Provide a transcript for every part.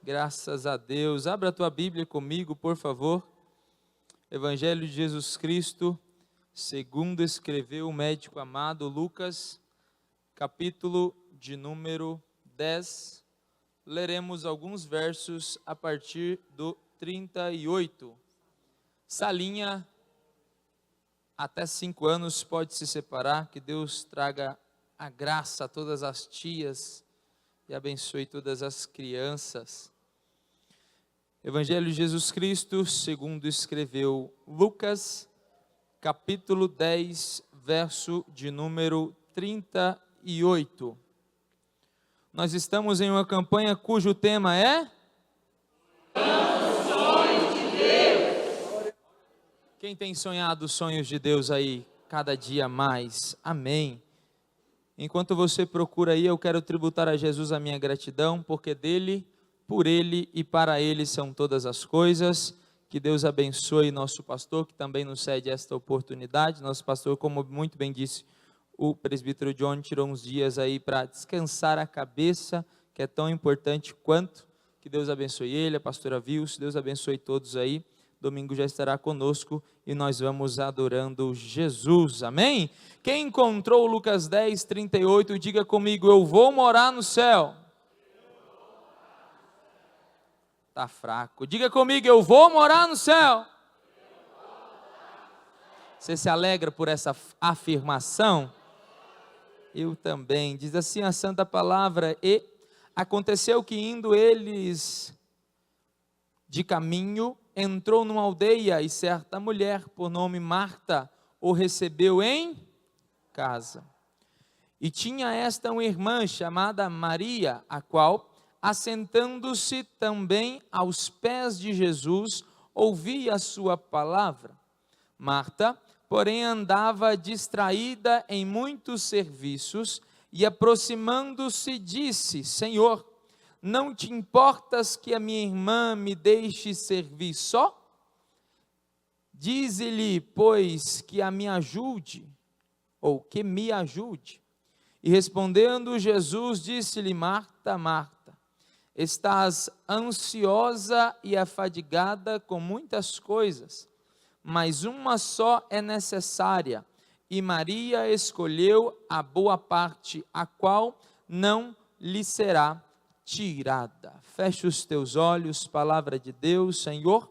Graças a Deus. Abra a tua Bíblia comigo, por favor. Evangelho de Jesus Cristo, segundo escreveu o médico amado Lucas, capítulo de número 10. Leremos alguns versos a partir do 38. Salinha, até 5 anos pode se separar. Que Deus traga a graça a todas as tias e abençoe todas as crianças. Evangelho de Jesus Cristo, segundo escreveu Lucas, capítulo 10, verso de número 38. Nós estamos em uma campanha cujo tema é Sonhos de Deus. Quem tem sonhado os sonhos de Deus aí, cada dia mais? Amém. Enquanto você procura aí, eu quero tributar a Jesus a minha gratidão, porque dele, por ele e para ele são todas as coisas. Que Deus abençoe nosso pastor, que também nos cede esta oportunidade. Nosso pastor, como muito bem disse o presbítero John, tirou uns dias aí para descansar a cabeça, que é tão importante quanto. Que Deus abençoe ele, a pastora Vilce, Deus abençoe todos aí. Domingo já estará conosco e nós vamos adorando Jesus, amém? Quem encontrou Lucas 10, 38, diga comigo: eu vou morar no céu. Está fraco, diga comigo: eu vou morar no céu. Você se alegra por essa afirmação? Eu também. Diz assim a santa palavra: e aconteceu que indo eles de caminho, entrou numa aldeia e certa mulher, por nome Marta, o recebeu em casa. E tinha esta uma irmã chamada Maria, a qual, assentando-se também aos pés de Jesus, ouvia a sua palavra. Marta, porém, andava distraída em muitos serviços, e aproximando-se disse: Senhor, não te importas que a minha irmã me deixe servir só? Dize-lhe, pois, que me ajude. E respondendo Jesus, disse-lhe: Marta, Marta, estás ansiosa e afadigada com muitas coisas, mas uma só é necessária, e Maria escolheu a boa parte, a qual não lhe será tirada. Fecha os teus olhos, palavra de Deus. Senhor,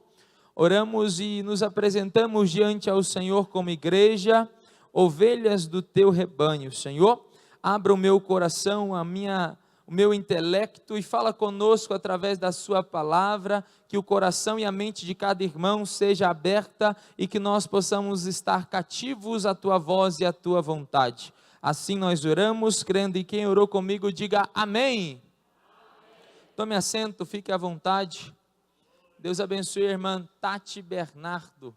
oramos e nos apresentamos diante ao Senhor como igreja, ovelhas do teu rebanho. Senhor, abra o meu coração, o meu intelecto, e fala conosco através da sua palavra, que o coração e a mente de cada irmão seja aberta e que nós possamos estar cativos à tua voz e à tua vontade. Assim nós oramos, crendo, e quem orou comigo diga amém. Tome assento, fique à vontade. Deus abençoe a irmã Tati Bernardo.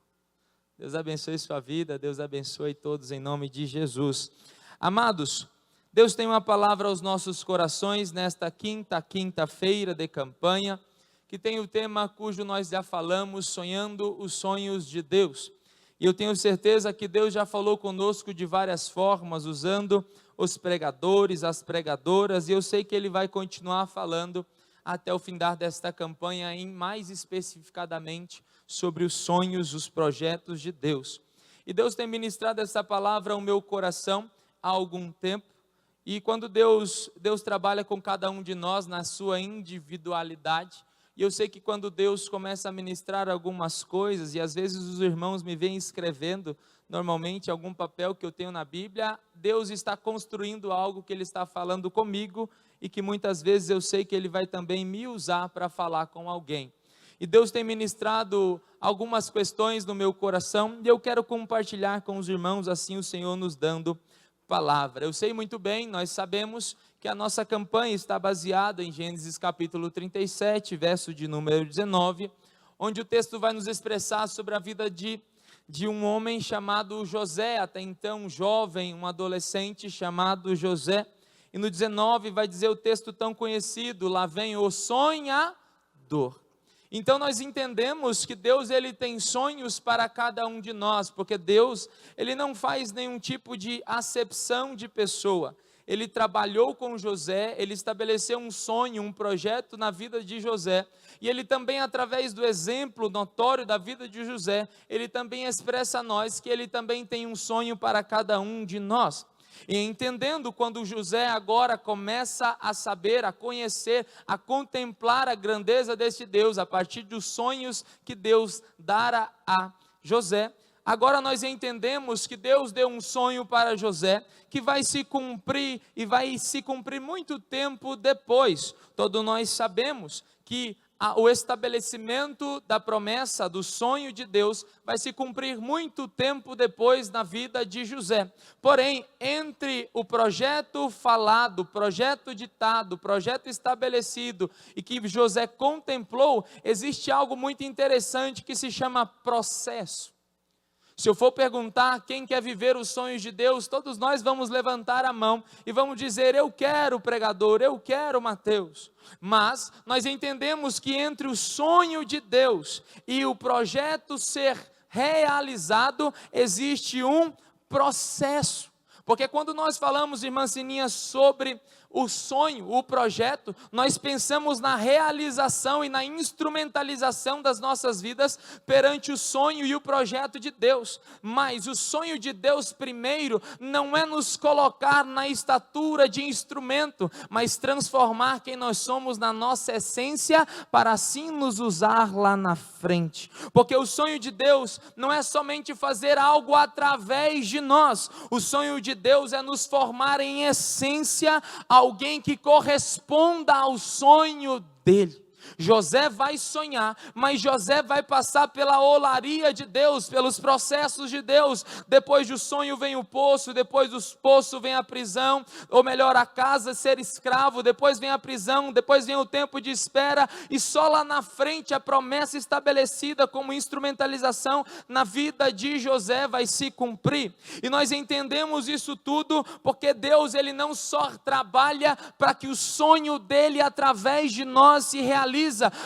Deus abençoe sua vida, Deus abençoe todos em nome de Jesus. Amados, Deus tem uma palavra aos nossos corações nesta quinta-feira de campanha, que tem o tema cujo nós já falamos, sonhando os sonhos de Deus. E eu tenho certeza que Deus já falou conosco de várias formas, usando os pregadores, as pregadoras, e eu sei que Ele vai continuar falando até o findar desta campanha, mais especificadamente sobre os sonhos, os projetos de Deus. E Deus tem ministrado essa palavra ao meu coração há algum tempo. E quando Deus trabalha com cada um de nós na sua individualidade, e eu sei que quando Deus começa a ministrar algumas coisas, e às vezes os irmãos me vêm escrevendo, normalmente algum papel que eu tenho na Bíblia, Deus está construindo algo que Ele está falando comigo, e que muitas vezes eu sei que Ele vai também me usar para falar com alguém. E Deus tem ministrado algumas questões no meu coração, e eu quero compartilhar com os irmãos, assim o Senhor nos dando palavra. Eu sei muito bem, nós sabemos que a nossa campanha está baseada em Gênesis capítulo 37, verso de número 19, onde o texto vai nos expressar sobre a vida de um homem chamado José, até então jovem, um adolescente chamado José. E no 19 vai dizer o texto tão conhecido: lá vem o sonhador. Então nós entendemos que Deus, Ele tem sonhos para cada um de nós, porque Deus, Ele não faz nenhum tipo de acepção de pessoa. ele trabalhou com José, ele estabeleceu um sonho, um projeto na vida de José, e ele também, através do exemplo notório da vida de José, ele também expressa a nós que ele também tem um sonho para cada um de nós. E entendendo quando José agora começa a saber, a conhecer, a contemplar a grandeza deste Deus, a partir dos sonhos que Deus dara a José, agora nós entendemos que Deus deu um sonho para José, que vai se cumprir, e vai se cumprir muito tempo depois. Todos nós sabemos que o estabelecimento da promessa, do sonho de Deus, vai se cumprir muito tempo depois na vida de José. Porém, entre o projeto falado, o projeto ditado, o projeto estabelecido e que José contemplou, existe algo muito interessante que se chama processo. Se eu for perguntar quem quer viver os sonhos de Deus, todos nós vamos levantar a mão e vamos dizer: eu quero, pregador, eu quero, Mateus. Mas nós entendemos que entre o sonho de Deus e o projeto ser realizado, existe um processo. Porque quando nós falamos, irmã Sininha, sobre o sonho, o projeto, nós pensamos na realização e na instrumentalização das nossas vidas perante o sonho e o projeto de Deus. Mas o sonho de Deus primeiro não é nos colocar na estatura de instrumento, mas transformar quem nós somos na nossa essência, para assim nos usar lá na frente. Porque o sonho de Deus não é somente fazer algo através de nós. O sonho de Deus é nos formar em essência alguém que corresponda ao sonho dele. José vai sonhar, mas José vai passar pela olaria de Deus, pelos processos de Deus. Depois do sonho vem o poço, depois do poço vem a prisão, ou melhor, a casa, ser escravo, depois vem a prisão, depois vem o tempo de espera, e só lá na frente a promessa estabelecida como instrumentalização na vida de José vai se cumprir. E nós entendemos isso tudo porque Deus, ele não só trabalha para que o sonho dele através de nós se realize,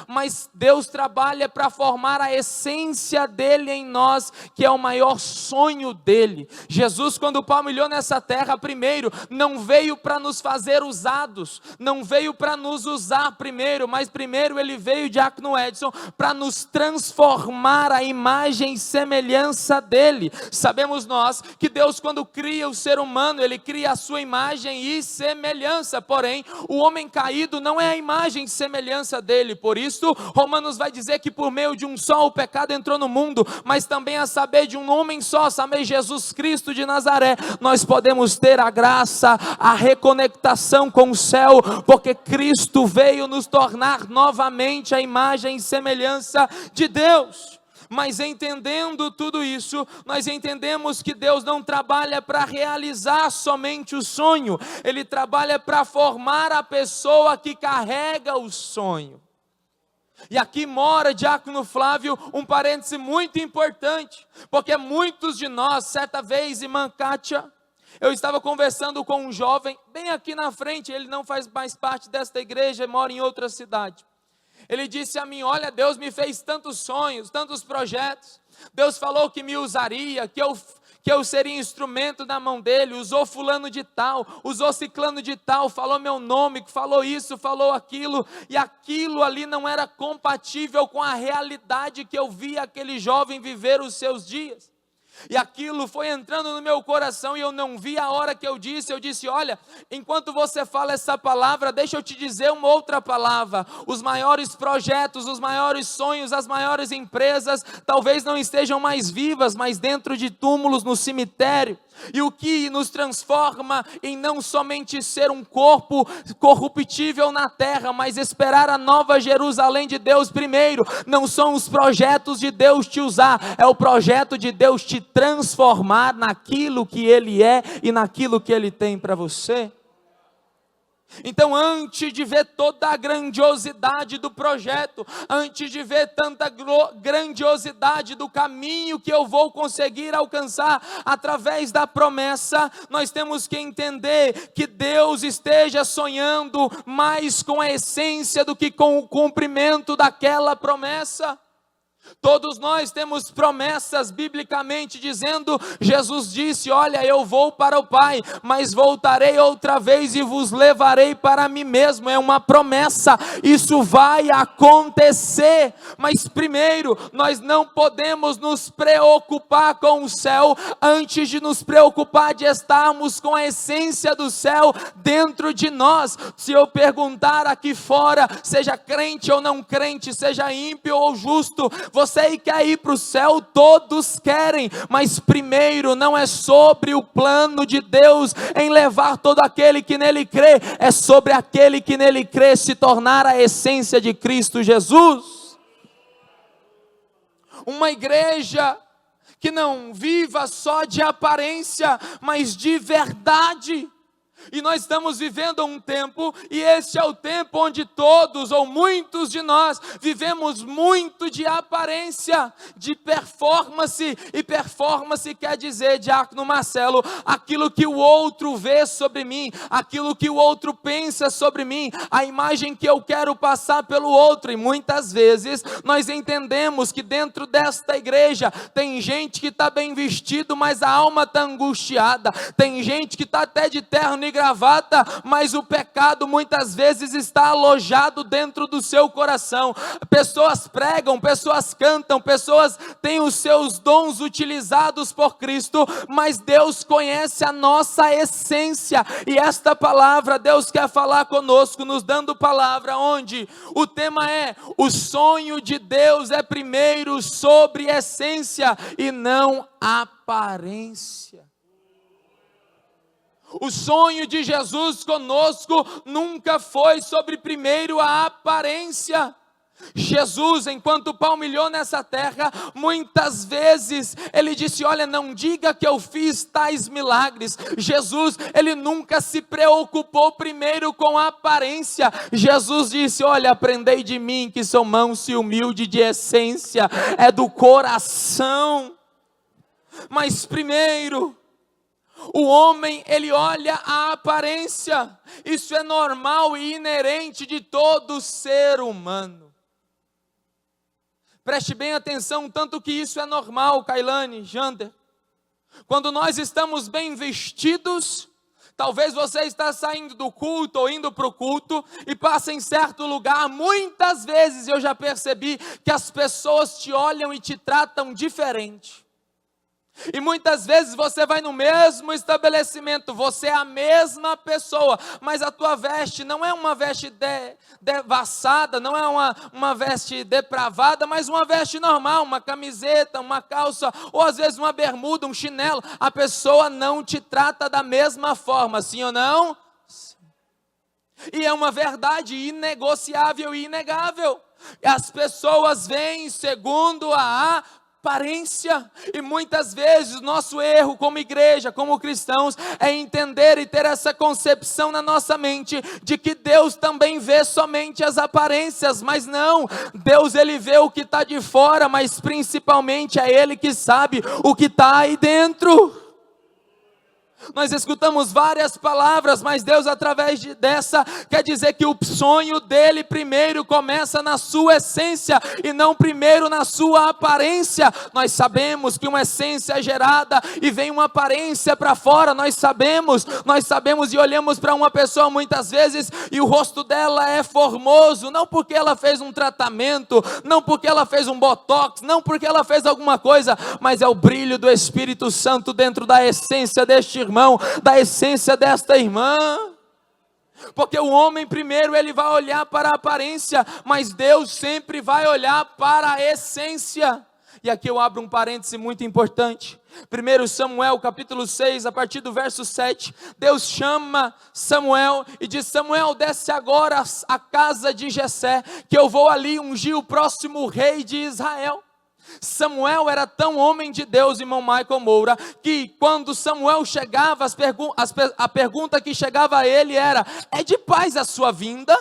mas Deus trabalha para formar a essência dele em nós, que é o maior sonho dele. Jesus, quando palmilhou nessa terra, primeiro, não veio para nos fazer usados, não veio para nos usar primeiro, mas primeiro ele veio, Diácono Edson, para nos transformar à imagem e semelhança dele. Sabemos nós que Deus, quando cria o ser humano, ele cria a sua imagem e semelhança, porém, o homem caído não é a imagem e semelhança dele. Por isso, Romanos vai dizer que por meio de um só o pecado entrou no mundo, mas também a saber de um homem só, saber Jesus Cristo de Nazaré, nós podemos ter a graça, a reconectação com o céu, porque Cristo veio nos tornar novamente a imagem e semelhança de Deus. Mas entendendo tudo isso, nós entendemos que Deus não trabalha para realizar somente o sonho, Ele trabalha para formar a pessoa que carrega o sonho. E aqui mora, Diácono Flávio, um parêntese muito importante, porque muitos de nós, certa vez, irmã Kátia, eu estava conversando com um jovem, bem aqui na frente, ele não faz mais parte desta igreja, mora em outra cidade. Ele disse a mim: olha, Deus me fez tantos sonhos, tantos projetos, Deus falou que me usaria, que eu seria instrumento na mão dele, usou fulano de tal, usou ciclano de tal, falou meu nome, falou isso, falou aquilo, e aquilo ali não era compatível com a realidade que eu via aquele jovem viver os seus dias. E aquilo foi entrando no meu coração e eu não vi a hora que eu disse: olha, enquanto você fala essa palavra, deixa eu te dizer uma outra palavra. Os maiores projetos, os maiores sonhos, as maiores empresas, talvez não estejam mais vivas, mas dentro de túmulos no cemitério. E o que nos transforma em não somente ser um corpo corruptível na terra, mas esperar a nova Jerusalém de Deus primeiro, não são os projetos de Deus te usar, é o projeto de Deus te transformar naquilo que Ele é e naquilo que Ele tem para você. Então, antes de ver toda a grandiosidade do projeto, antes de ver tanta grandiosidade do caminho que eu vou conseguir alcançar através da promessa, nós temos que entender que Deus esteja sonhando mais com a essência do que com o cumprimento daquela promessa. Todos nós temos promessas biblicamente dizendo, Jesus disse, olha, eu vou para o Pai, mas voltarei outra vez e vos levarei para mim mesmo. É uma promessa, isso vai acontecer. Mas primeiro, nós não podemos nos preocupar com o céu antes de nos preocupar de estarmos com a essência do céu dentro de nós. Se eu perguntar aqui fora, seja crente ou não crente, seja ímpio ou justo, você quer ir para o céu? Todos querem, mas primeiro não é sobre o plano de Deus em levar todo aquele que nele crê, é sobre aquele que nele crê se tornar a essência de Cristo Jesus. Uma igreja que não viva só de aparência, mas de verdade. E nós estamos vivendo um tempo, e esse é o tempo onde todos ou muitos de nós vivemos muito de aparência, de performance, e performance quer dizer, diácono Marcelo, aquilo que o outro vê sobre mim, aquilo que o outro pensa sobre mim, a imagem que eu quero passar pelo outro. E muitas vezes nós entendemos que dentro desta igreja tem gente que está bem vestido, mas a alma está angustiada, tem gente que está até de terno e gravata, mas o pecado muitas vezes está alojado dentro do seu coração. Pessoas pregam, pessoas cantam, pessoas têm os seus dons utilizados por Cristo, mas Deus conhece a nossa essência, e esta palavra Deus quer falar conosco, nos dando palavra, onde o tema é: o sonho de Deus é primeiro sobre essência e não aparência. O sonho de Jesus conosco nunca foi sobre primeiro a aparência. Jesus, enquanto palmilhou nessa terra, muitas vezes ele disse: olha, não diga que eu fiz tais milagres. Jesus, ele nunca se preocupou primeiro com a aparência. Jesus disse: olha, aprendei de mim que sou manso e humilde de essência, é do coração. Mas primeiro, o homem, ele olha a aparência. Isso é normal e inerente de todo ser humano. Preste bem atenção, tanto que isso é normal, Kailane, Jander. Quando nós estamos bem vestidos, talvez você está saindo do culto ou indo para o culto e passa em certo lugar, muitas vezes eu já percebi que as pessoas te olham e te tratam diferente. E muitas vezes você vai no mesmo estabelecimento, você é a mesma pessoa, mas a tua veste não é uma veste devassada, não é uma veste depravada, mas uma veste normal, uma camiseta, uma calça, ou às vezes uma bermuda, um chinelo. A pessoa não te trata da mesma forma, sim ou não? Sim. E é uma verdade inegociável e inegável. As pessoas veem segundo a aparência, e muitas vezes o nosso erro como igreja, como cristãos, é entender e ter essa concepção na nossa mente, de que Deus também vê somente as aparências, mas não, Deus ele vê o que está de fora, mas principalmente é Ele que sabe o que está aí dentro. Nós escutamos várias palavras, mas Deus através dessa quer dizer que o sonho dele primeiro começa na sua essência e não primeiro na sua aparência. Nós sabemos que uma essência é gerada e vem uma aparência para fora, nós sabemos e olhamos para uma pessoa muitas vezes e o rosto dela é formoso, não porque ela fez um tratamento, não porque ela fez um botox, não porque ela fez alguma coisa, mas é o brilho do Espírito Santo dentro da essência deste irmão, da essência desta irmã. Porque o homem primeiro ele vai olhar para a aparência, mas Deus sempre vai olhar para a essência. E aqui eu abro um parêntese muito importante. 1 Samuel capítulo 6, a partir do verso 7, Deus chama Samuel e diz: Samuel, desce agora à casa de Jessé, que eu vou ali ungir o próximo rei de Israel. Samuel era tão homem de Deus, irmão Michael Moura, que quando Samuel chegava, a pergunta que chegava a ele era: é de paz a sua vinda?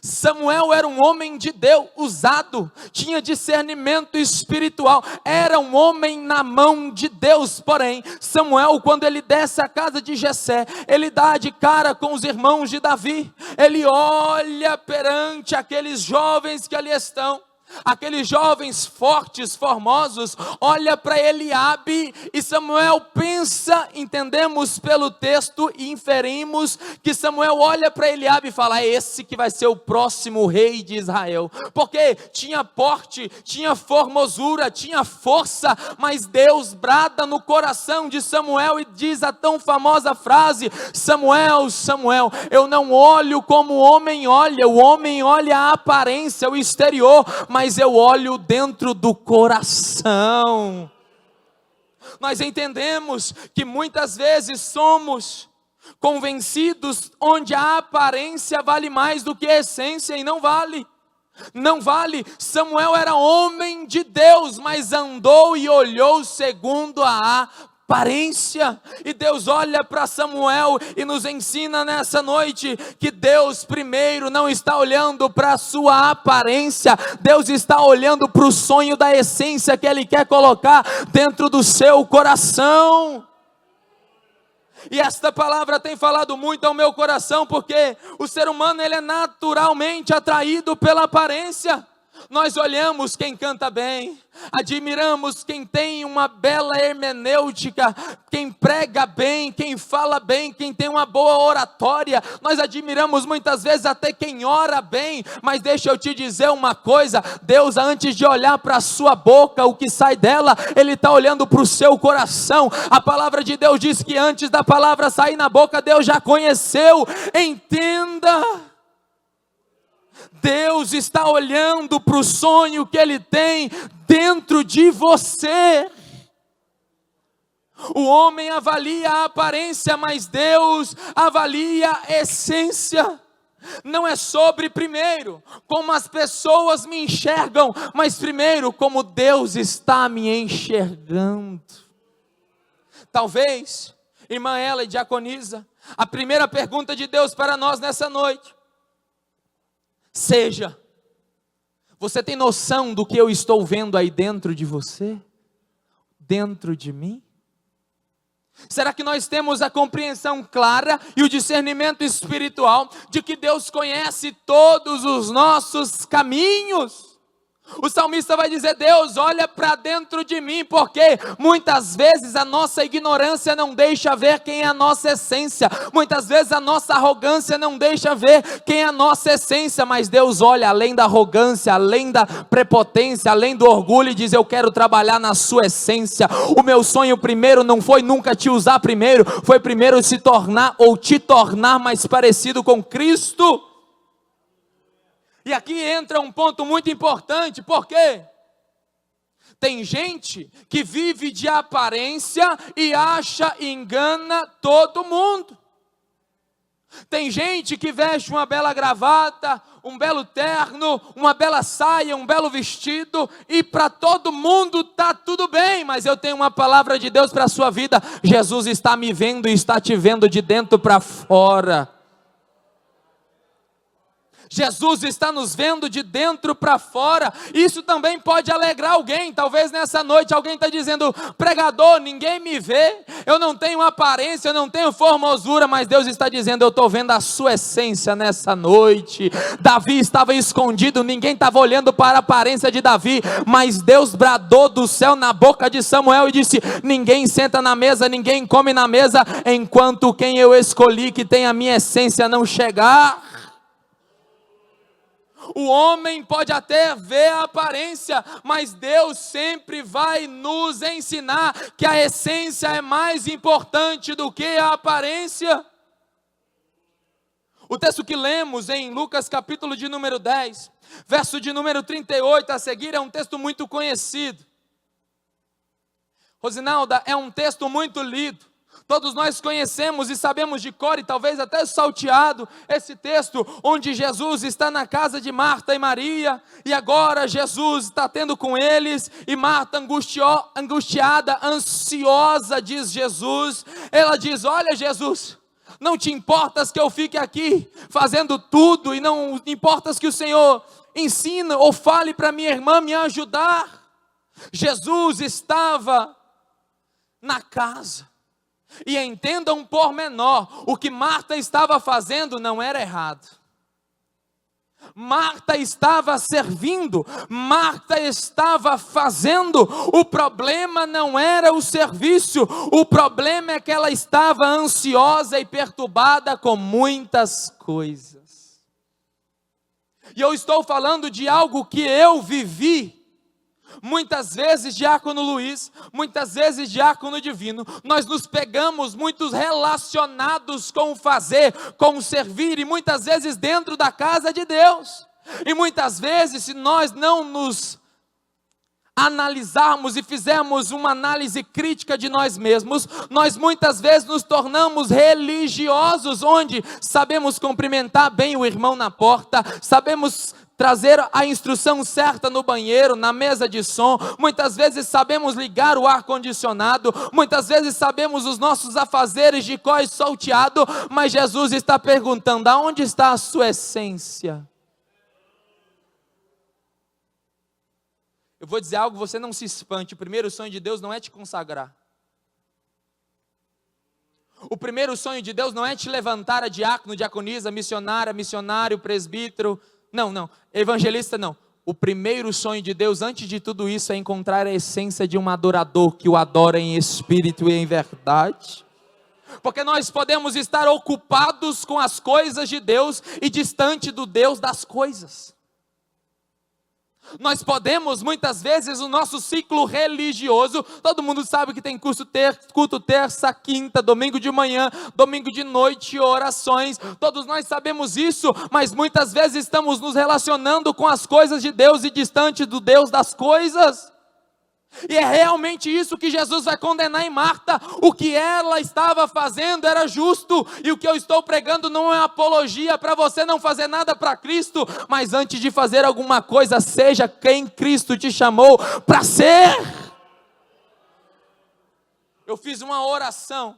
Samuel era um homem de Deus, usado, tinha discernimento espiritual, era um homem na mão de Deus. Porém, Samuel, quando ele desce à casa de Jessé, ele dá de cara com os irmãos de Davi, ele olha perante aqueles jovens que ali estão. Aqueles jovens fortes, formosos, olha para Eliabe e Samuel pensa, entendemos pelo texto e inferimos que Samuel olha para Eliabe e fala: é esse que vai ser o próximo rei de Israel, porque tinha porte, tinha formosura, tinha força, mas Deus brada no coração de Samuel e diz a tão famosa frase: Samuel, Samuel, eu não olho como o homem olha a aparência, o exterior, mas eu olho dentro do coração. Nós entendemos que muitas vezes somos convencidos onde a aparência vale mais do que a essência, e não vale. Não vale. Samuel era homem de Deus, mas andou e olhou segundo a aparência. E Deus olha para Samuel e nos ensina nessa noite que Deus primeiro não está olhando para a sua aparência, Deus está olhando para o sonho da essência que Ele quer colocar dentro do seu coração. E esta palavra tem falado muito ao meu coração, porque o ser humano ele é naturalmente atraído pela aparência. Nós olhamos quem canta bem, admiramos quem tem uma bela hermenêutica, quem prega bem, quem fala bem, quem tem uma boa oratória. Nós admiramos muitas vezes até quem ora bem, mas deixa eu te dizer uma coisa: Deus, antes de olhar para a sua boca, o que sai dela, Ele está olhando para o seu coração. A palavra de Deus diz que antes da palavra sair na boca, Deus já conheceu. Entenda, Deus está olhando para o sonho que Ele tem dentro de você. O homem avalia a aparência, mas Deus avalia a essência. Não é sobre primeiro como as pessoas me enxergam, mas primeiro como Deus está me enxergando. Talvez, irmã Ela e diaconisa, a primeira pergunta de Deus para nós nessa noite seja: você tem noção do que eu estou vendo aí dentro de você? Dentro de mim? Será que nós temos a compreensão clara e o discernimento espiritual de que Deus conhece todos os nossos caminhos? O salmista vai dizer: Deus, olha para dentro de mim, porque muitas vezes a nossa ignorância não deixa ver quem é a nossa essência, muitas vezes a nossa arrogância não deixa ver quem é a nossa essência, mas Deus olha além da arrogância, além da prepotência, além do orgulho e diz: eu quero trabalhar na sua essência. O meu sonho primeiro não foi nunca te usar primeiro, foi primeiro se tornar ou te tornar mais parecido com Cristo. E aqui entra um ponto muito importante, porque tem gente que vive de aparência e acha e engana todo mundo. Tem gente que veste uma bela gravata, um belo terno, uma bela saia, um belo vestido, e para todo mundo está tudo bem, mas eu tenho uma palavra de Deus para a sua vida: Jesus está me vendo e está te vendo de dentro para fora. Jesus está nos vendo de dentro para fora. Isso também pode alegrar alguém. Talvez nessa noite alguém está dizendo: pregador, ninguém me vê, eu não tenho aparência, eu não tenho formosura, mas Deus está dizendo: eu estou vendo a sua essência nessa noite. Davi estava escondido, ninguém estava olhando para a aparência de Davi, mas Deus bradou do céu na boca de Samuel e disse: ninguém senta na mesa, ninguém come na mesa, enquanto quem eu escolhi, que tem a minha essência, não chegar. O homem pode até ver a aparência, mas Deus sempre vai nos ensinar que a essência é mais importante do que a aparência. O texto que lemos em Lucas capítulo de número 10, verso de número 38 a seguir, é um texto muito conhecido. Rosinalda, é um texto muito lido. Todos nós conhecemos e sabemos de cor, e talvez até salteado, esse texto onde Jesus está na casa de Marta e Maria, e agora Jesus está tendo com eles, e Marta angustiada, ansiosa, diz Jesus, ela diz: olha Jesus, não te importas que eu fique aqui fazendo tudo, e não importas que o Senhor ensine ou fale para minha irmã me ajudar? Jesus estava na casa. E entenda um pormenor: o que Marta estava fazendo não era errado. Marta estava servindo, Marta estava fazendo. O problema não era o serviço, o problema é que ela estava ansiosa e perturbada com muitas coisas. E eu estou falando de algo que eu vivi. Muitas vezes, diácono Luiz, muitas vezes, diácono Divino, nós nos pegamos muitos relacionados com o fazer, com o servir, e muitas vezes dentro da casa de Deus. E muitas vezes, se nós não nos analisarmos e fizermos uma análise crítica de nós mesmos, nós muitas vezes nos tornamos religiosos, onde sabemos cumprimentar bem o irmão na porta, sabemos trazer a instrução certa no banheiro, na mesa de som, muitas vezes sabemos ligar o ar-condicionado, muitas vezes sabemos os nossos afazeres de cós salteado, mas Jesus está perguntando: aonde está a sua essência? Eu vou dizer algo, você não se espante. O primeiro sonho de Deus não é te consagrar. O primeiro sonho de Deus não é te levantar a diácono, diaconisa, missionária, missionário, presbítero. Não, evangelista não. O primeiro sonho de Deus, antes de tudo isso, é encontrar a essência de um adorador que o adora em espírito e em verdade. Porque nós podemos estar ocupados com as coisas de Deus e distante do Deus das coisas. Nós podemos, muitas vezes, o nosso ciclo religioso, todo mundo sabe que tem culto terça, quinta, domingo de manhã, domingo de noite, orações, todos nós sabemos isso, mas muitas vezes estamos nos relacionando com as coisas de Deus e distante do Deus das coisas. E é realmente isso que Jesus vai condenar em Marta. O que ela estava fazendo era justo, e o que eu estou pregando não é apologia para você não fazer nada para Cristo, mas antes de fazer alguma coisa, seja quem Cristo te chamou para ser. Eu fiz uma oração,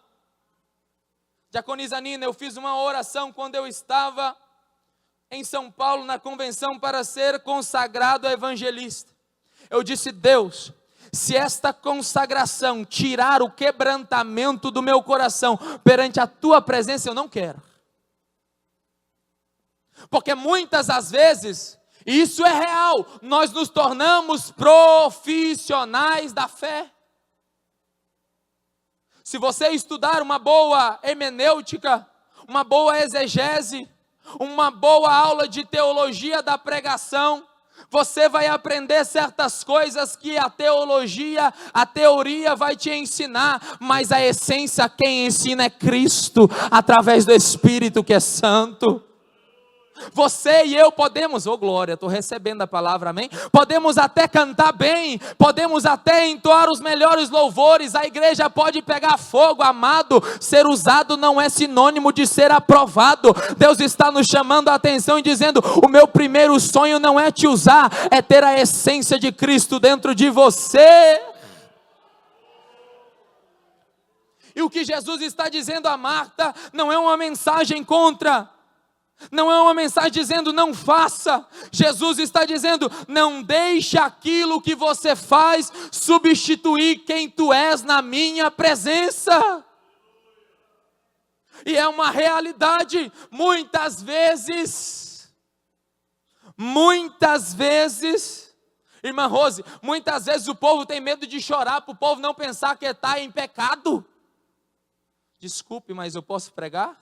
diaconisa Nina, eu fiz uma oração quando eu estava em São Paulo, na convenção, para ser consagrado a evangelista. Eu disse: Deus, se esta consagração tirar o quebrantamento do meu coração perante a tua presença, eu não quero. Porque muitas das vezes, e isso é real, nós nos tornamos profissionais da fé. Se você estudar uma boa hermenêutica, uma boa exegese, uma boa aula de teologia da pregação, você vai aprender certas coisas que a teologia, a teoria vai te ensinar, mas a essência, quem ensina é Cristo, através do Espírito que é Santo. Você e eu podemos, oh glória, estou recebendo a palavra, amém? Podemos até cantar bem, podemos até entoar os melhores louvores, a igreja pode pegar fogo, amado. Ser usado não é sinônimo de ser aprovado. Deus está nos chamando a atenção e dizendo: o meu primeiro sonho não é te usar, é ter a essência de Cristo dentro de você. E o que Jesus está dizendo a Marta não é uma mensagem contra, não é uma mensagem dizendo não faça. Jesus está dizendo: não deixe aquilo que você faz substituir quem tu és na minha presença. E é uma realidade, muitas vezes, irmã Rose, muitas vezes o povo tem medo de chorar, para o povo não pensar que está em pecado. Desculpe, mas eu posso pregar?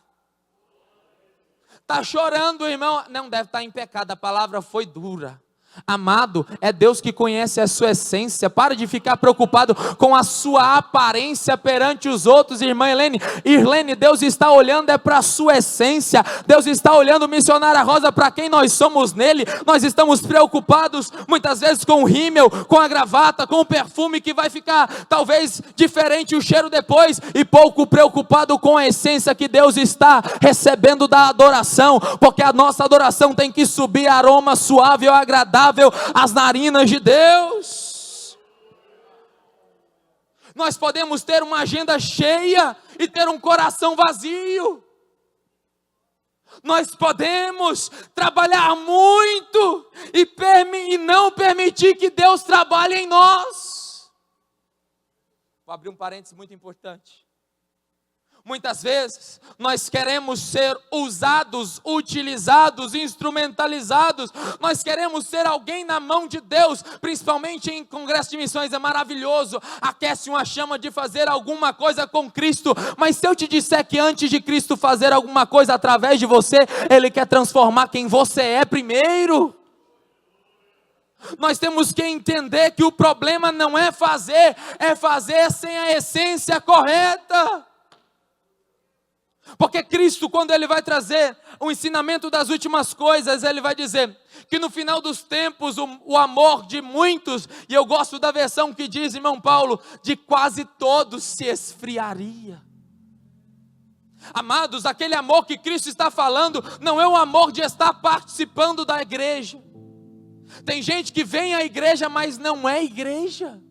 Está chorando, irmão, não deve estar em pecado, a palavra foi dura. Amado, é Deus que conhece a sua essência. Para de ficar preocupado com a sua aparência perante os outros, irmã Irlene, Deus está olhando é para a sua essência. Deus está olhando, missionária Rosa, para quem nós somos nele. Nós estamos preocupados muitas vezes com o rímel, com a gravata, com o perfume que vai ficar talvez diferente o cheiro depois, e pouco preocupado com a essência que Deus está recebendo da adoração, porque a nossa adoração tem que subir aroma suave ou agradável as narinas de Deus. Nós podemos ter uma agenda cheia e ter um coração vazio. Nós podemos trabalhar muito e não permitir que Deus trabalhe em nós. Vou abrir um parênteses muito importante. Muitas vezes nós queremos ser usados, utilizados, instrumentalizados. Nós queremos ser alguém na mão de Deus, principalmente em congresso de missões. É maravilhoso, aquece uma chama de fazer alguma coisa com Cristo. Mas se eu te disser que antes de Cristo fazer alguma coisa através de você, Ele quer transformar quem você é primeiro. Nós temos que entender que o problema não é fazer sem a essência correta. Porque Cristo, quando Ele vai trazer o ensinamento das últimas coisas, Ele vai dizer que no final dos tempos o amor de muitos, e eu gosto da versão que diz, irmão Paulo, de quase todos se esfriaria. Amados, aquele amor que Cristo está falando não é o amor de estar participando da igreja. Tem gente que vem à igreja, mas não é igreja.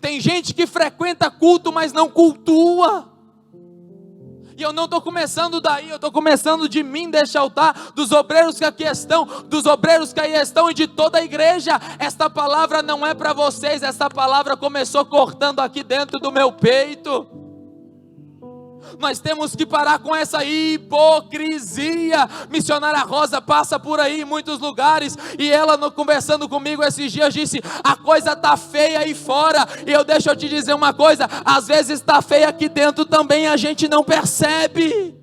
Tem gente que frequenta culto, mas não cultua. E eu não estou começando daí, eu estou começando de mim, deste altar, dos obreiros que aqui estão, dos obreiros que aí estão e de toda a igreja. Esta palavra não é para vocês, esta palavra começou cortando aqui dentro do meu peito. Nós temos que parar com essa hipocrisia. Missionária Rosa passa por aí em muitos lugares, e ela conversando comigo esses dias disse: a coisa está feia aí fora, e deixa eu te dizer uma coisa, às vezes está feia aqui dentro também, a gente não percebe,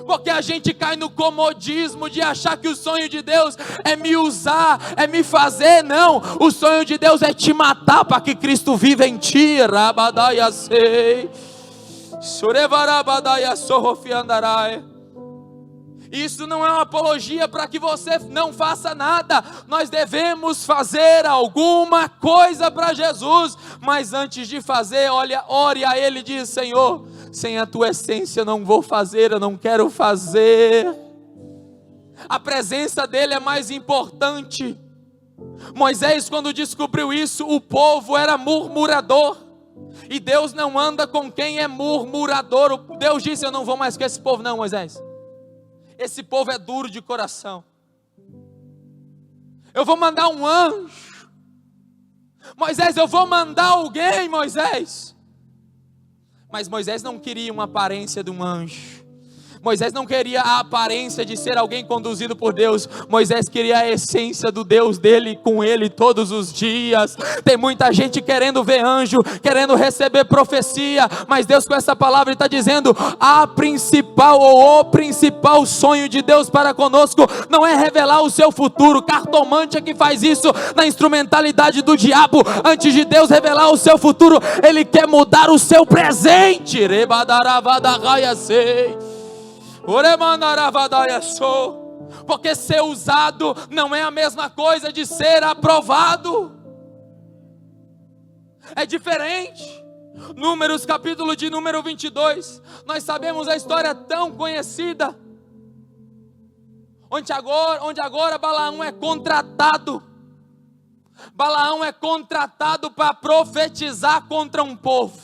porque a gente cai no comodismo de achar que o sonho de Deus é me usar, é me fazer. Não, o sonho de Deus é te matar para que Cristo viva em ti. Rabadaiasei. Isso não é uma apologia para que você não faça nada. Nós devemos fazer alguma coisa para Jesus, mas antes de fazer, ore a Ele e diz: Senhor, sem a tua essência eu não vou fazer, eu não quero fazer. A presença dele é mais importante. Moisés, quando descobriu isso, o povo era murmurador. E Deus não anda com quem é murmurador. Deus disse: eu não vou mais com esse povo não, Moisés. Esse povo é duro de coração. Eu vou mandar um anjo. Moisés, eu vou mandar alguém, Moisés. Mas Moisés não queria uma aparência de um anjo. Moisés não queria a aparência de ser alguém conduzido por Deus. Moisés queria a essência do Deus dele com ele todos os dias. Tem muita gente querendo ver anjo, querendo receber profecia, mas Deus com essa palavra está dizendo: o principal sonho de Deus para conosco não é revelar o seu futuro. Cartomante é que faz isso na instrumentalidade do diabo. Antes de Deus revelar o seu futuro, Ele quer mudar o seu presente. Porque ser usado não é a mesma coisa de ser aprovado. É diferente. Números, capítulo de número 22. Nós sabemos a história tão conhecida, onde agora Balaão é contratado. Balaão é contratado para profetizar contra um povo.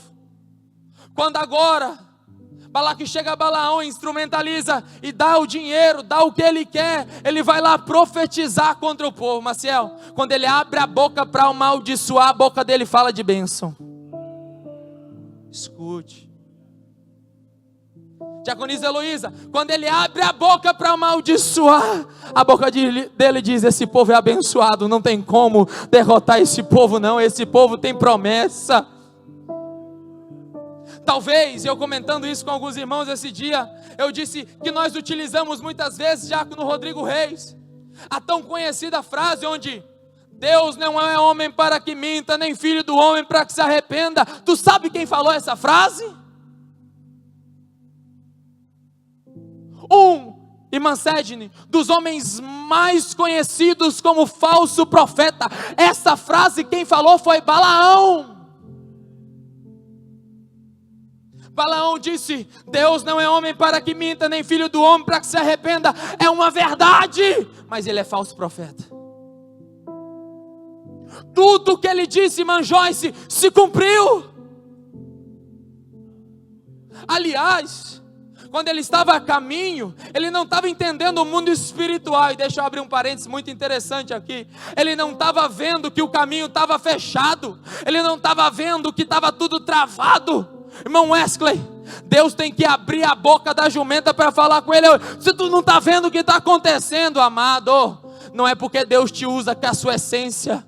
Quando agora Balaque chega a Balaão, instrumentaliza e dá o dinheiro, dá o que ele quer, ele vai lá profetizar contra o povo. Maciel, quando ele abre a boca para amaldiçoar, a boca dele fala de bênção. Escute. Diaconisa Heloísa, quando ele abre a boca para amaldiçoar, a boca dele diz: esse povo é abençoado, não tem como derrotar esse povo não, esse povo tem promessa. Talvez, eu comentando isso com alguns irmãos esse dia, eu disse que nós utilizamos muitas vezes, Diácono Rodrigo Reis, a tão conhecida frase onde Deus não é homem para que minta, nem filho do homem para que se arrependa. Tu sabe quem falou essa frase? Irmã Sedne, dos homens mais conhecidos como falso profeta. Essa frase quem falou foi Balaão. Balaão disse: Deus não é homem para que minta, nem filho do homem para que se arrependa. É uma verdade, mas ele é falso profeta. Tudo que ele disse, irmã Joyce, se cumpriu. Aliás, quando ele estava a caminho, ele não estava entendendo o mundo espiritual. E deixa eu abrir um parênteses muito interessante aqui. Ele não estava vendo que o caminho estava fechado. Ele não estava vendo que estava tudo travado. Irmão Wesley, Deus tem que abrir a boca da jumenta para falar com ele. Se tu não está vendo o que está acontecendo, amado, não é porque Deus te usa que a sua essência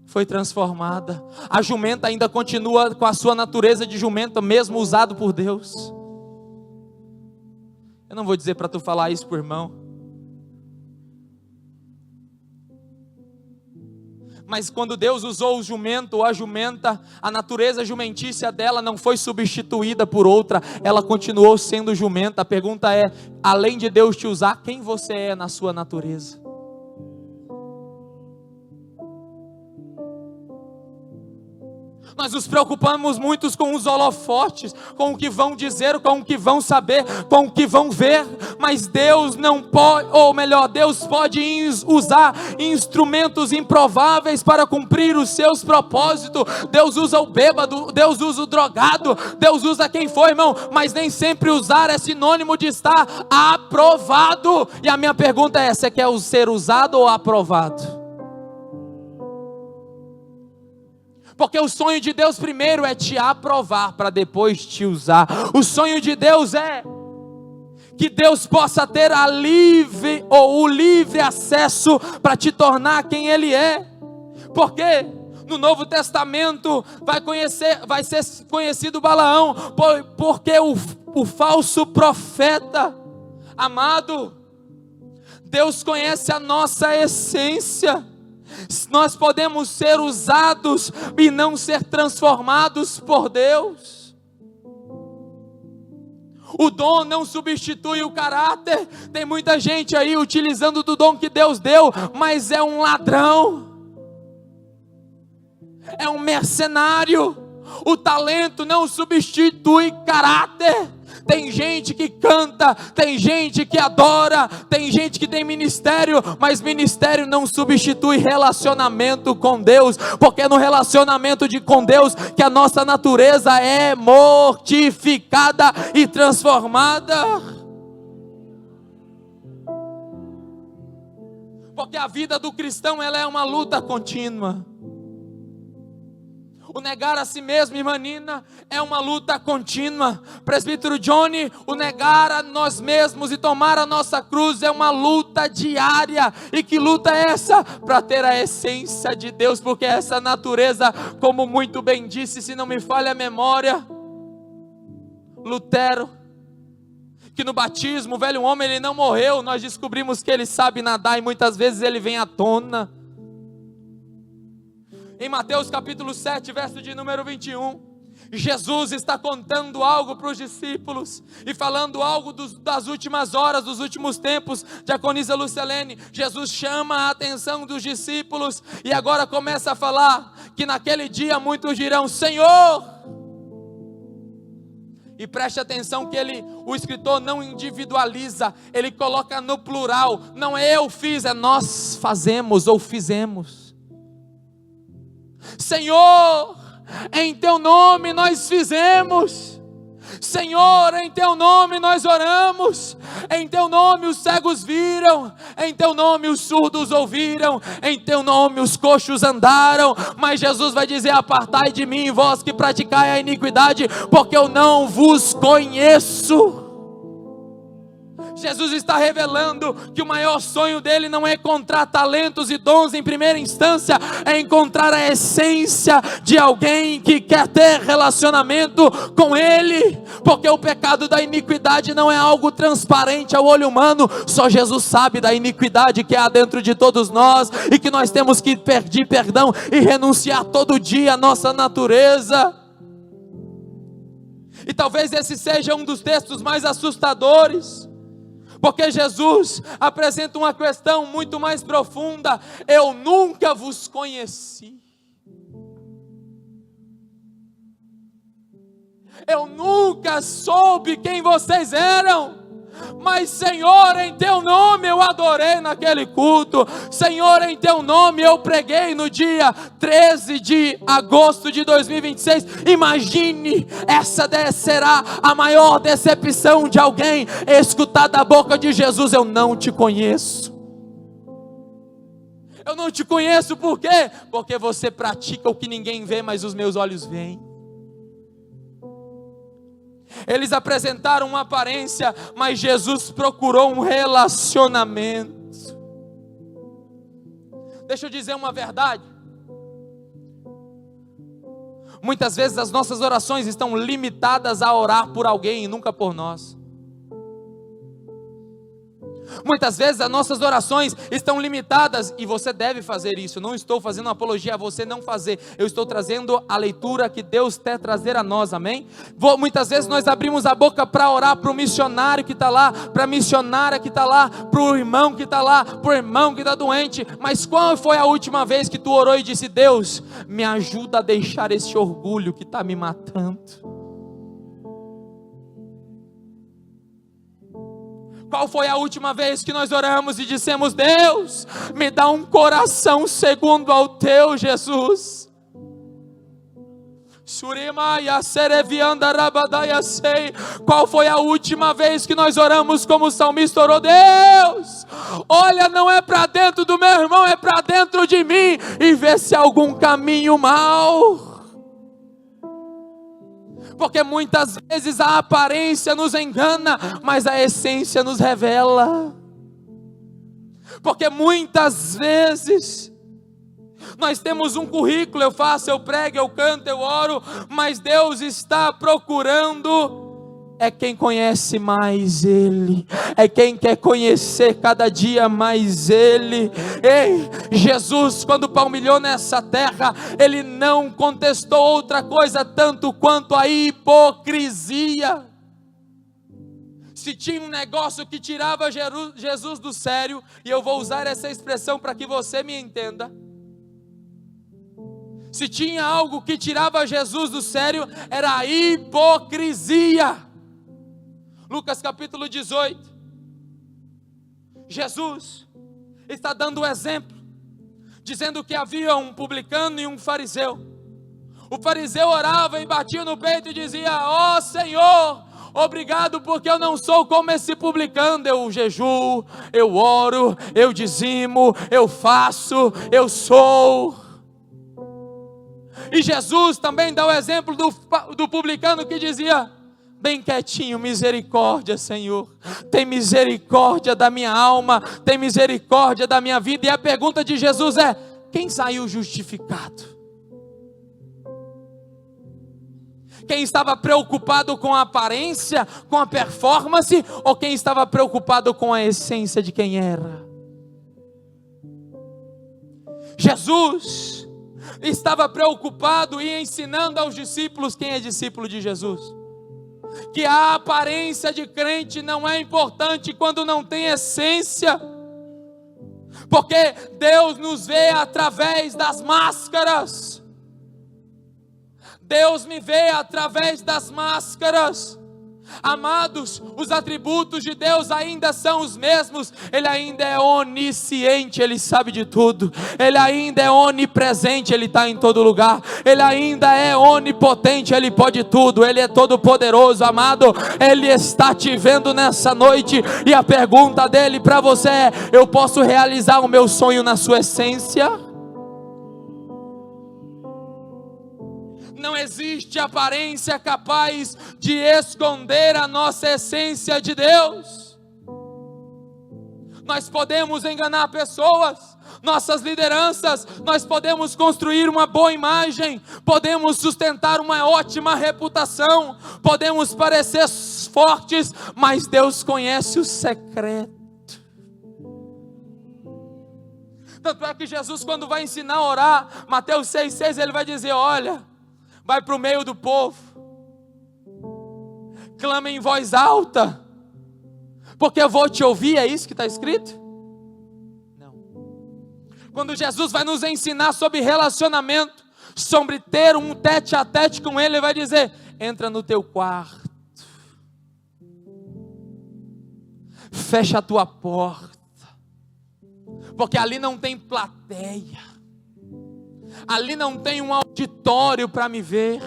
foi transformada. A jumenta ainda continua com a sua natureza de jumenta, mesmo usado por Deus. Eu não vou dizer para tu falar isso pro irmão. Mas quando Deus usou o jumento ou a jumenta, a natureza jumentícia dela não foi substituída por outra, ela continuou sendo jumenta. A pergunta é, além de Deus te usar, quem você é na sua natureza? Nós nos preocupamos muito com os holofotes, com o que vão dizer, com o que vão saber, com o que vão ver, mas Deus não pode, ou melhor, Deus pode usar instrumentos improváveis para cumprir os seus propósitos. Deus usa o bêbado, Deus usa o drogado, Deus usa quem for, irmão, mas nem sempre usar é sinônimo de estar aprovado. E a minha pergunta é, você quer ser usado ou aprovado? Porque o sonho de Deus primeiro é te aprovar para depois te usar. O sonho de Deus é que Deus possa ter o livre acesso para te tornar quem Ele é. Porque no Novo Testamento vai ser conhecido Balaão, porque o falso profeta, amado, Deus conhece a nossa essência. Nós podemos ser usados e não ser transformados por Deus. O dom não substitui o caráter. Tem muita gente aí utilizando do dom que Deus deu, mas é um ladrão, é um mercenário. O talento não substitui caráter. Tem gente que canta, tem gente que adora, tem gente que tem ministério, mas ministério não substitui relacionamento com Deus, porque é no relacionamento com Deus que a nossa natureza é mortificada e transformada. Porque a vida do cristão, ela é uma luta contínua. O negar a si mesmo, irmã Nina, é uma luta contínua. Presbítero Johnny, o negar a nós mesmos e tomar a nossa cruz é uma luta diária. E que luta é essa? Para ter a essência de Deus, porque essa natureza, como muito bem disse, se não me falha a memória, Lutero, que no batismo o velho homem ele não morreu, nós descobrimos que ele sabe nadar e muitas vezes ele vem à tona. Em Mateus capítulo 7, verso de número 21, Jesus está contando algo para os discípulos e falando algo das últimas horas, dos últimos tempos. Diaconisa Lucilene, Jesus chama a atenção dos discípulos e agora começa a falar que naquele dia muitos dirão: Senhor. E preste atenção que o escritor não individualiza, ele coloca no plural. Não é eu fiz, é nós fazemos ou fizemos. Senhor, em Teu nome nós fizemos. Senhor, em Teu nome nós oramos. Em Teu nome os cegos viram. Em Teu nome os surdos ouviram. Em Teu nome os coxos andaram. Mas Jesus vai dizer: apartai de mim, vós que praticai a iniquidade, porque eu não vos conheço. Jesus está revelando que o maior sonho dele não é encontrar talentos e dons em primeira instância, é encontrar a essência de alguém que quer ter relacionamento com ele, porque o pecado da iniquidade não é algo transparente ao olho humano. Só Jesus sabe da iniquidade que há dentro de todos nós e que nós temos que pedir perdão e renunciar todo dia à nossa natureza. E talvez esse seja um dos textos mais assustadores, porque Jesus apresenta uma questão muito mais profunda: eu nunca vos conheci. Eu nunca soube quem vocês eram. Mas Senhor, em Teu nome eu adorei naquele culto. Senhor, em Teu nome eu preguei no dia 13 de agosto de 2026. Imagine, essa será a maior decepção de alguém escutar da boca de Jesus: eu não te conheço. Eu não te conheço por quê? Porque você pratica o que ninguém vê, mas os meus olhos veem. Eles apresentaram uma aparência, mas Jesus procurou um relacionamento. Deixa eu dizer uma verdade. Muitas vezes as nossas orações estão limitadas a orar por alguém e nunca por nós. Muitas vezes as nossas orações estão limitadas, e você deve fazer isso. Eu não estou fazendo apologia a você não fazer, eu estou trazendo a leitura que Deus quer trazer a nós, amém? Muitas vezes nós abrimos a boca para orar para o missionário que está lá, para a missionária que está lá, para o irmão que está lá, para o irmão que está doente, mas qual foi a última vez que tu orou e disse: Deus, me ajuda a deixar esse orgulho que está me matando? Qual foi a última vez que nós oramos e dissemos: Deus, me dá um coração segundo ao teu, Jesus? Qual foi a última vez que nós oramos como o salmista orou? Deus, olha, não é para dentro do meu irmão, é para dentro de mim, e vê se há algum caminho mau. Porque muitas vezes a aparência nos engana, mas a essência nos revela. Porque muitas vezes nós temos um currículo: eu faço, eu prego, eu canto, eu oro, mas Deus está procurando quem conhece mais Ele, quem quer conhecer cada dia mais Ele. Ei, Jesus, quando palmilhou nessa terra, Ele não contestou outra coisa tanto quanto a hipocrisia. Se tinha um negócio que tirava Jesus do sério, e eu vou usar essa expressão para que você me entenda, se tinha algo que tirava Jesus do sério, era a hipocrisia. Lucas capítulo 18, Jesus está dando um exemplo, dizendo que havia um publicano e um fariseu. O fariseu orava e batia no peito e dizia: ó Senhor, obrigado porque eu não sou como esse publicano, eu jejuo, eu oro, eu dizimo, eu faço, eu sou. E Jesus também dá o exemplo do publicano que dizia bem quietinho: misericórdia, Senhor, tem misericórdia da minha alma, tem misericórdia da minha vida. E a pergunta de Jesus é: quem saiu justificado? Quem estava preocupado com a aparência, com a performance, ou quem estava preocupado com a essência de quem era? Jesus estava preocupado e ensinando aos discípulos. Quem é discípulo de Jesus? Que a aparência de crente não é importante quando não tem essência, porque Deus nos vê através das máscaras. Deus me vê através das máscaras. Amados, os atributos de Deus ainda são os mesmos. Ele ainda é onisciente, Ele sabe de tudo. Ele ainda é onipresente, Ele está em todo lugar. Ele ainda é onipotente, Ele pode tudo. Ele é todo poderoso, amado. Ele está te vendo nessa noite, e a pergunta dele para você é: eu posso realizar o meu sonho na sua essência? Não existe aparência capaz de esconder a nossa essência de Deus. Nós podemos enganar pessoas, nossas lideranças, nós podemos construir uma boa imagem, podemos sustentar uma ótima reputação, podemos parecer fortes, mas Deus conhece o secreto. Tanto é que Jesus, quando vai ensinar a orar, Mateus 6,6, Ele vai dizer: olha, vai para o meio do povo, clama em voz alta, porque eu vou te ouvir. É isso que está escrito? Não. Quando Jesus vai nos ensinar sobre relacionamento, sobre ter um tete a tete com Ele, Ele vai dizer: entra no teu quarto, fecha a tua porta, porque ali não tem plateia, ali não tem um auditório para me ver,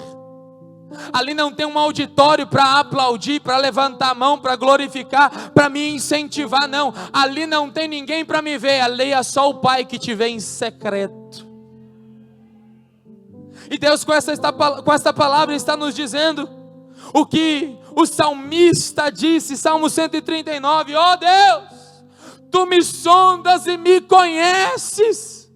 ali não tem um auditório para aplaudir, para levantar a mão, para glorificar, para me incentivar, não. Ali não tem ninguém para me ver, ali é só o Pai que te vê em secreto. E Deus com essa palavra está nos dizendo: o O salmista disse, Salmo 139, ó Deus, Tu me sondas e me conheces.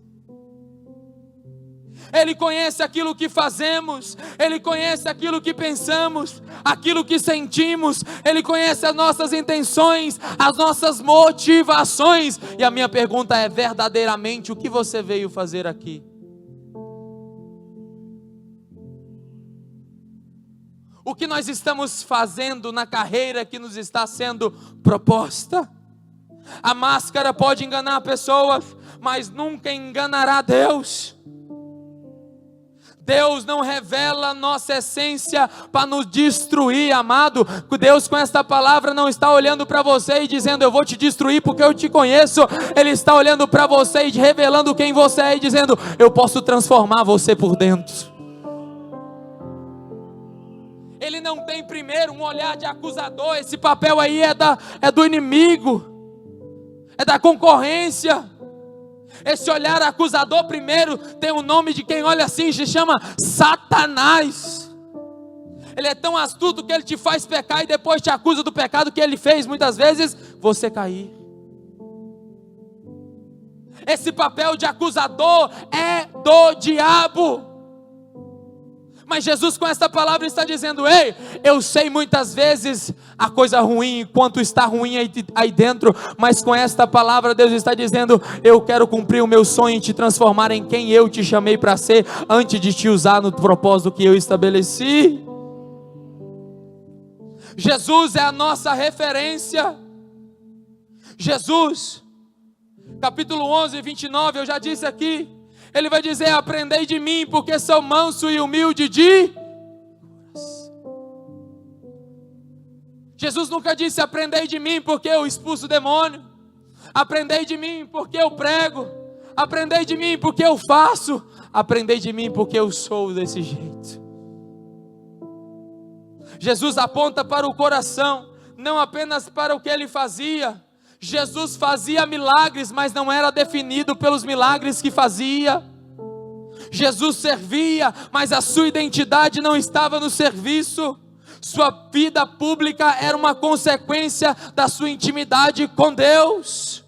Ele conhece aquilo que fazemos, Ele conhece aquilo que pensamos, aquilo que sentimos, Ele conhece as nossas intenções, as nossas motivações. E a minha pergunta é, verdadeiramente, o que você veio fazer aqui? O que nós estamos fazendo na carreira que nos está sendo proposta? A máscara pode enganar pessoas, mas nunca enganará Deus. Deus não revela nossa essência para nos destruir, amado. Deus com esta palavra não está olhando para você e dizendo, eu vou te destruir porque eu te conheço. Ele está olhando para você e revelando quem você é e dizendo, eu posso transformar você por dentro. Ele não tem primeiro um olhar de acusador. Esse papel aí é do inimigo, é da concorrência. Esse olhar acusador primeiro tem o nome de quem olha assim, se chama Satanás. Ele é tão astuto que ele te faz pecar e depois te acusa do pecado que ele fez muitas vezes você cair. Esse papel de acusador é do diabo. Mas Jesus com essa palavra está dizendo, ei, eu sei muitas vezes a coisa ruim, quanto está ruim aí dentro, mas com esta palavra Deus está dizendo, eu quero cumprir o meu sonho e te transformar em quem eu te chamei para ser, antes de te usar no propósito que eu estabeleci. Jesus é a nossa referência. Jesus, capítulo 11, 29, eu já disse aqui, Ele vai dizer, aprendei de mim, porque sou manso e humilde de coração. Jesus nunca disse, aprendei de mim, porque eu expulso o demônio. Aprendei de mim, porque eu prego. Aprendei de mim, porque eu faço. Aprendei de mim, porque eu sou desse jeito. Jesus aponta para o coração, não apenas para o que Ele fazia. Jesus fazia milagres, mas não era definido pelos milagres que fazia. Jesus servia, mas a sua identidade não estava no serviço. Sua vida pública era uma consequência da sua intimidade com Deus.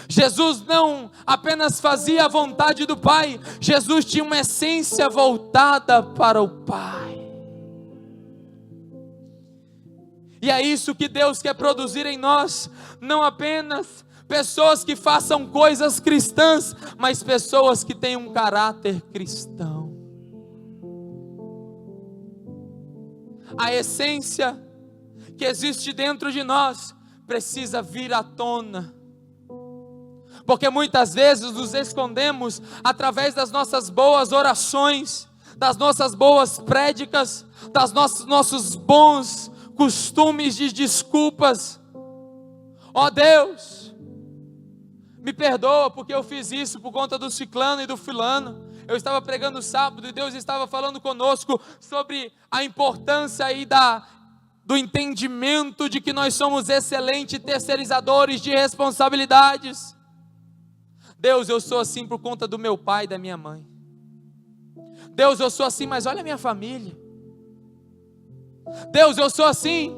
Jesus não apenas fazia a vontade do Pai, Jesus tinha uma essência voltada para o Pai. E é isso que Deus quer produzir em nós, não apenas pessoas que façam coisas cristãs, mas pessoas que tenham um caráter cristão. A essência que existe dentro de nós precisa vir à tona, porque muitas vezes nos escondemos através das nossas boas orações, das nossas boas prédicas, das nossos bons costumes de desculpas. Ó Deus, me perdoa porque eu fiz isso por conta do ciclano e do fulano. Eu estava pregando sábado e Deus estava falando conosco sobre a importância aí do entendimento de que nós somos excelentes terceirizadores de responsabilidades. Deus, eu sou assim por conta do meu pai e da minha mãe. Deus, eu sou assim, mas olha a minha família. Deus, eu sou assim,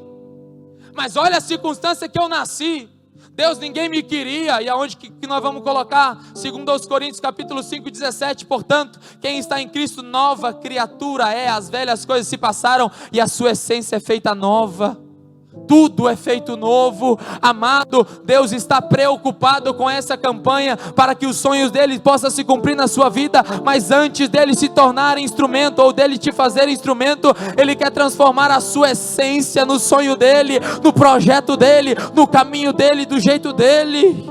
mas olha a circunstância que eu nasci. Deus, ninguém me queria. E aonde que nós vamos colocar? Segundo aos Coríntios capítulo 5, 17. Portanto, quem está em Cristo, nova criatura é. As velhas coisas se passaram e a sua essência é feita nova. Tudo é feito novo. Amado, Deus está preocupado com essa campanha para que os sonhos dele possam se cumprir na sua vida. Mas antes dele se tornar instrumento, ou dele te fazer instrumento, ele quer transformar a sua essência no sonho dele, no projeto dele, no caminho dele, do jeito dele.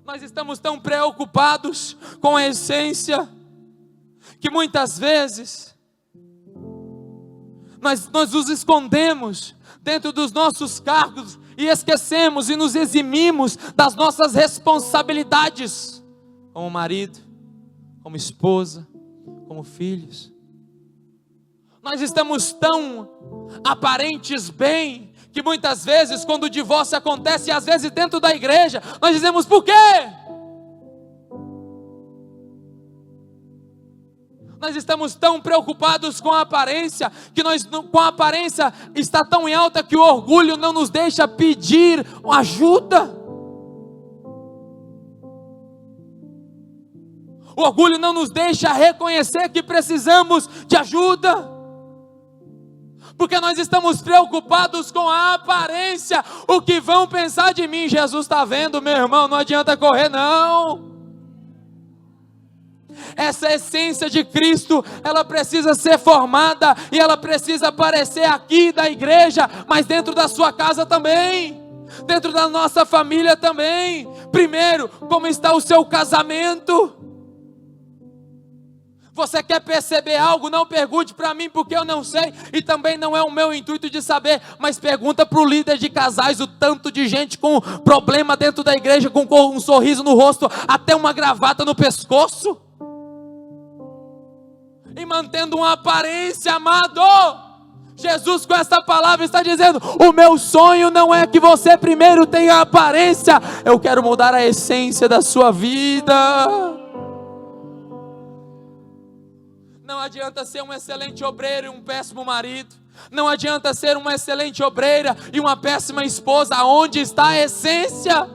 Nós estamos tão preocupados com a essência que muitas vezes nós nos escondemos dentro dos nossos cargos e esquecemos e nos eximimos das nossas responsabilidades como marido, como esposa, como filhos. Nós estamos tão aparentes bem que muitas vezes quando o divórcio acontece, e às vezes dentro da igreja, nós dizemos, por quê? Nós estamos tão preocupados com a aparência, que com a aparência está tão em alta que o orgulho não nos deixa pedir ajuda. O orgulho não nos deixa reconhecer que precisamos de ajuda. Porque nós estamos preocupados com a aparência. O que vão pensar de mim? Jesus está vendo, meu irmão, não adianta correr não. Essa essência de Cristo, ela precisa ser formada, e ela precisa aparecer aqui da igreja, mas dentro da sua casa também, dentro da nossa família também. Primeiro, como está o seu casamento? Você quer perceber algo? Não pergunte para mim, porque eu não sei, e também não é o meu intuito de saber, mas pergunta para o líder de casais, o tanto de gente com problema dentro da igreja, com um sorriso no rosto, até uma gravata no pescoço, e mantendo uma aparência, amado. Jesus com essa palavra está dizendo: o meu sonho não é que você primeiro tenha aparência, eu quero mudar a essência da sua vida. Não adianta ser um excelente obreiro e um péssimo marido. Não adianta ser uma excelente obreira e uma péssima esposa. Onde está a essência?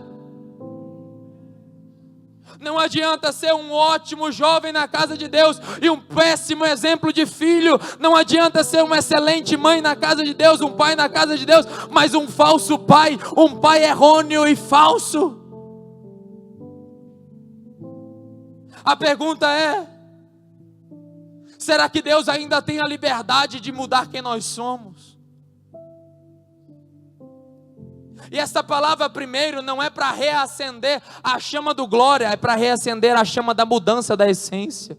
Não adianta ser um ótimo jovem na casa de Deus e um péssimo exemplo de filho. Não adianta ser uma excelente mãe na casa de Deus, um pai na casa de Deus, mas um falso pai, um pai errôneo e falso. A pergunta é: será que Deus ainda tem a liberdade de mudar quem nós somos? E essa palavra primeiro não é para reacender a chama do glória, é para reacender a chama da mudança da essência.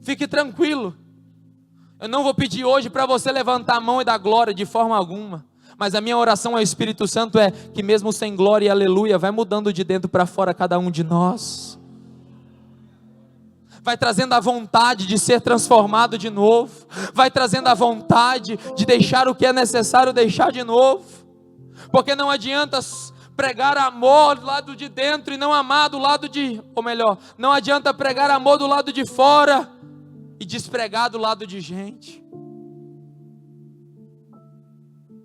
Fique tranquilo, eu não vou pedir hoje para você levantar a mão e dar glória de forma alguma, mas a minha oração ao Espírito Santo é que mesmo sem glória e aleluia, vai mudando de dentro para fora cada um de nós. Vai trazendo a vontade de ser transformado de novo, vai trazendo a vontade de deixar o que é necessário deixar de novo, porque não adianta pregar amor do lado de dentro e não amar do lado de, ou melhor, não adianta pregar amor do lado de fora e despregar do lado de gente.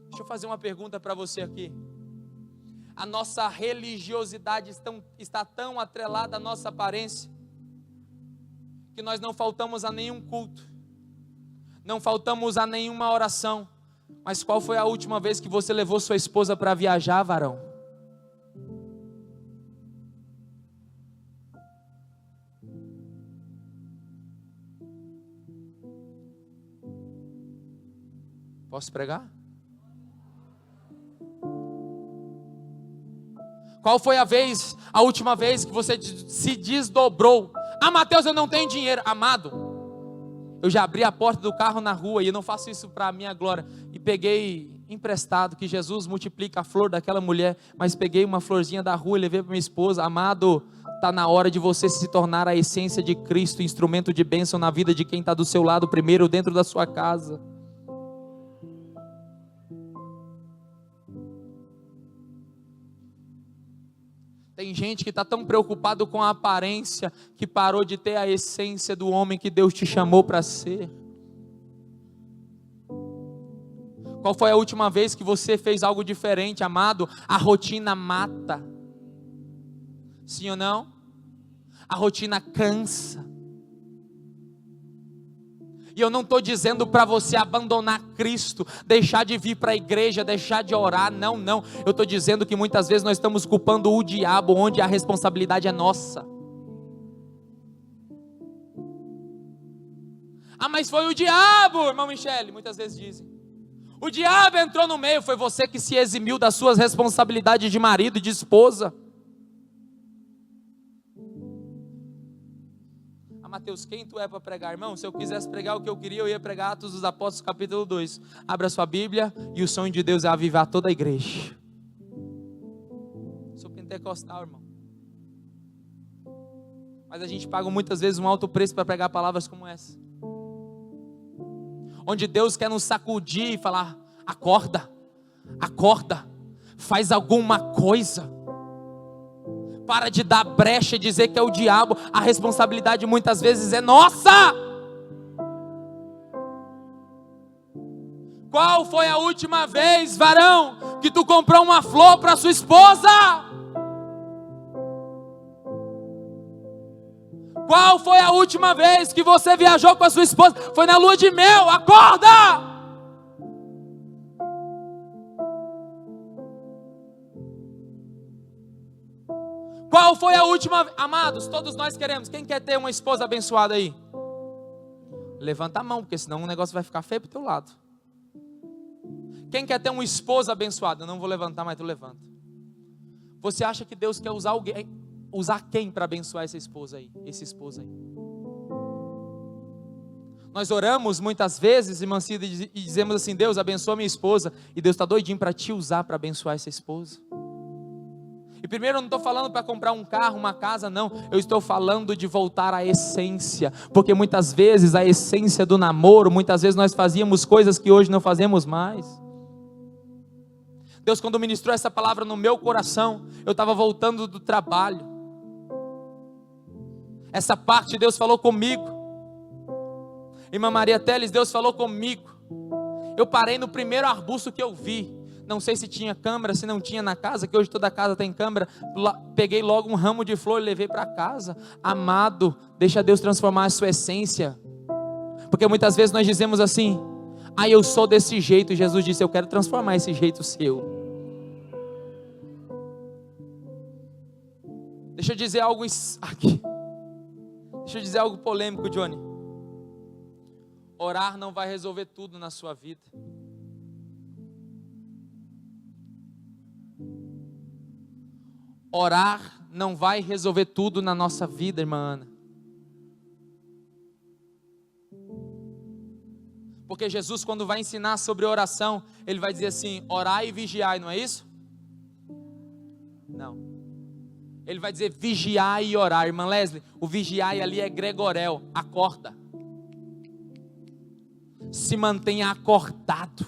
Deixa eu fazer uma pergunta para você aqui. A nossa religiosidade está tão atrelada à nossa aparência, que nós não faltamos a nenhum culto, não faltamos a nenhuma oração. Mas qual foi a última vez que você levou sua esposa para viajar, varão? Posso pregar? Qual foi a última vez que você se desdobrou? Ah, Mateus, eu não tenho dinheiro. Amado, eu já abri a porta do carro na rua, e eu não faço isso para a minha glória, e peguei emprestado, que Jesus multiplica a flor daquela mulher, mas peguei uma florzinha da rua e levei para minha esposa. Amado, está na hora de você se tornar a essência de Cristo, instrumento de bênção na vida de quem está do seu lado primeiro, dentro da sua casa. Tem gente que está tão preocupado com a aparência que parou de ter a essência do homem que Deus te chamou para ser. Qual foi a última vez que você fez algo diferente, amado? A rotina mata. Sim ou não? A rotina cansa. E eu não estou dizendo para você abandonar Cristo, deixar de vir para a igreja, deixar de orar, não. Eu estou dizendo que muitas vezes nós estamos culpando o diabo, onde a responsabilidade é nossa. Ah, mas foi o diabo, irmão Michele, muitas vezes dizem. O diabo entrou no meio, foi você que se eximiu das suas responsabilidades de marido e de esposa. Mateus, quem tu é para pregar? Irmão, se eu quisesse pregar o que eu queria, eu ia pregar Atos dos Apóstolos capítulo 2. Abra sua Bíblia, e o sonho de Deus é avivar toda a igreja. Sou pentecostal, irmão, mas a gente paga muitas vezes um alto preço para pregar palavras como essa, onde Deus quer nos sacudir e falar: acorda, faz alguma coisa. Para de dar brecha e dizer que é o diabo. A responsabilidade muitas vezes é nossa. Qual foi a última vez, varão, que tu comprou uma flor para sua esposa? Qual foi a última vez que você viajou com a sua esposa? Foi na lua de mel. Acorda! Qual foi a última? Amados, todos nós queremos. Quem quer ter uma esposa abençoada aí? Levanta a mão, porque senão o negócio vai ficar feio pro teu lado. Quem quer ter uma esposa abençoada? Eu não vou levantar, mas tu levanta. Você acha que Deus quer usar alguém? Usar quem para abençoar essa esposa aí? Esse esposo aí? Nós oramos muitas vezes, irmã Cida, e dizemos assim: Deus, abençoa minha esposa. E Deus está doidinho para te usar para abençoar essa esposa. E primeiro eu não estou falando para comprar um carro, uma casa, não. Eu estou falando de voltar à essência. Porque muitas vezes a essência do namoro, muitas vezes nós fazíamos coisas que hoje não fazemos mais. Deus, quando ministrou essa palavra no meu coração, eu estava voltando do trabalho. Essa parte Deus falou comigo. Irmã Maria Teles, Deus falou comigo. Eu parei no primeiro arbusto que eu vi. Não sei se tinha câmera, se não tinha na casa, que hoje toda casa tem câmera. Peguei logo um ramo de flor e levei para casa. Amado, deixa Deus transformar a sua essência. Porque muitas vezes nós dizemos assim: ah, eu sou desse jeito. Jesus disse: eu quero transformar esse jeito seu. Deixa eu dizer algo aqui. Deixa eu dizer algo polêmico, Johnny. Orar não vai resolver tudo na sua vida. Orar não vai resolver tudo na nossa vida, irmã Ana. Porque Jesus, quando vai ensinar sobre oração, Ele vai dizer assim: orai e vigiai, não é isso? Não. Ele vai dizer vigiai e orar. Irmã Leslie, o vigiai ali é gregorel, acorda. Se mantenha acordado.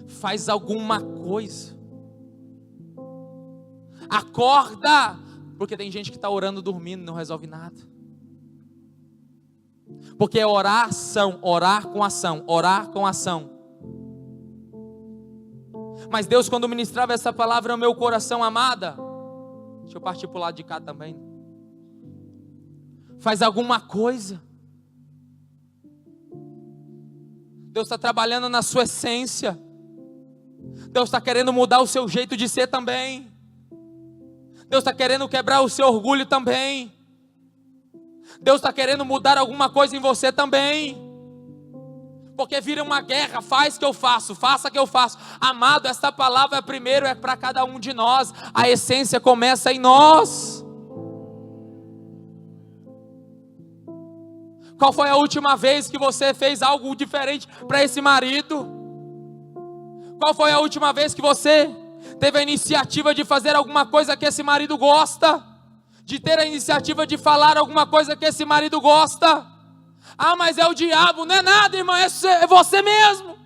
Faz alguma coisa. Acorda, porque tem gente que está orando dormindo, não resolve nada. Porque é oração, orar com ação, orar com ação. Mas Deus, quando ministrava essa palavra no meu coração, amada, deixa eu partir para o lado de cá também. Faz alguma coisa. Deus está trabalhando na sua essência. Deus está querendo mudar o seu jeito de ser também. Deus está querendo quebrar o seu orgulho também. Deus está querendo mudar alguma coisa em você também. Porque vira uma guerra: faz que eu faço, faça que eu faço. Amado, esta palavra primeiro é para cada um de nós. A essência começa em nós. Qual foi a última vez que você fez algo diferente para esse marido? Qual foi a última vez que você teve a iniciativa de fazer alguma coisa que esse marido gosta? De ter a iniciativa de falar alguma coisa que esse marido gosta? Ah, mas é o diabo. Não é nada, irmão, é você mesmo.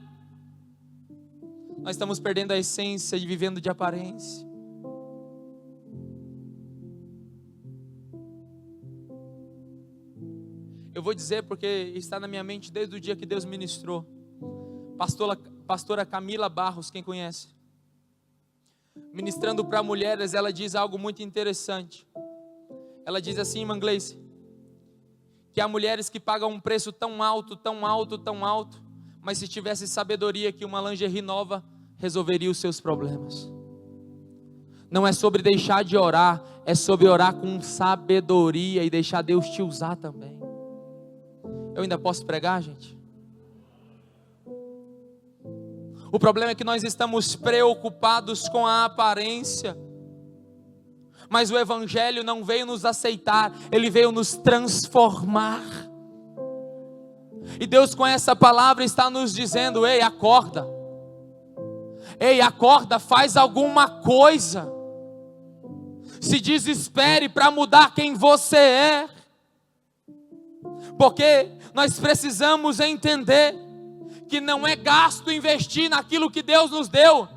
Nós estamos perdendo a essência e vivendo de aparência. Eu vou dizer porque está na minha mente desde o dia que Deus ministrou. Pastora Camila Barros, quem conhece? Ministrando para mulheres, ela diz algo muito interessante. Ela diz assim, irmã Gleice, que há mulheres que pagam um preço tão alto, tão alto, tão alto, mas se tivesse sabedoria, que uma lingerie nova resolveria os seus problemas. Não é sobre deixar de orar, é sobre orar com sabedoria e deixar Deus te usar também. Eu ainda posso pregar, gente? O problema é que nós estamos preocupados com a aparência. Mas o Evangelho não veio nos aceitar, ele veio nos transformar. E Deus, com essa palavra, está nos dizendo: ei, acorda. Ei, acorda, faz alguma coisa. Se desespere para mudar quem você é. Porque nós precisamos entender que não é gasto investir naquilo que Deus nos deu.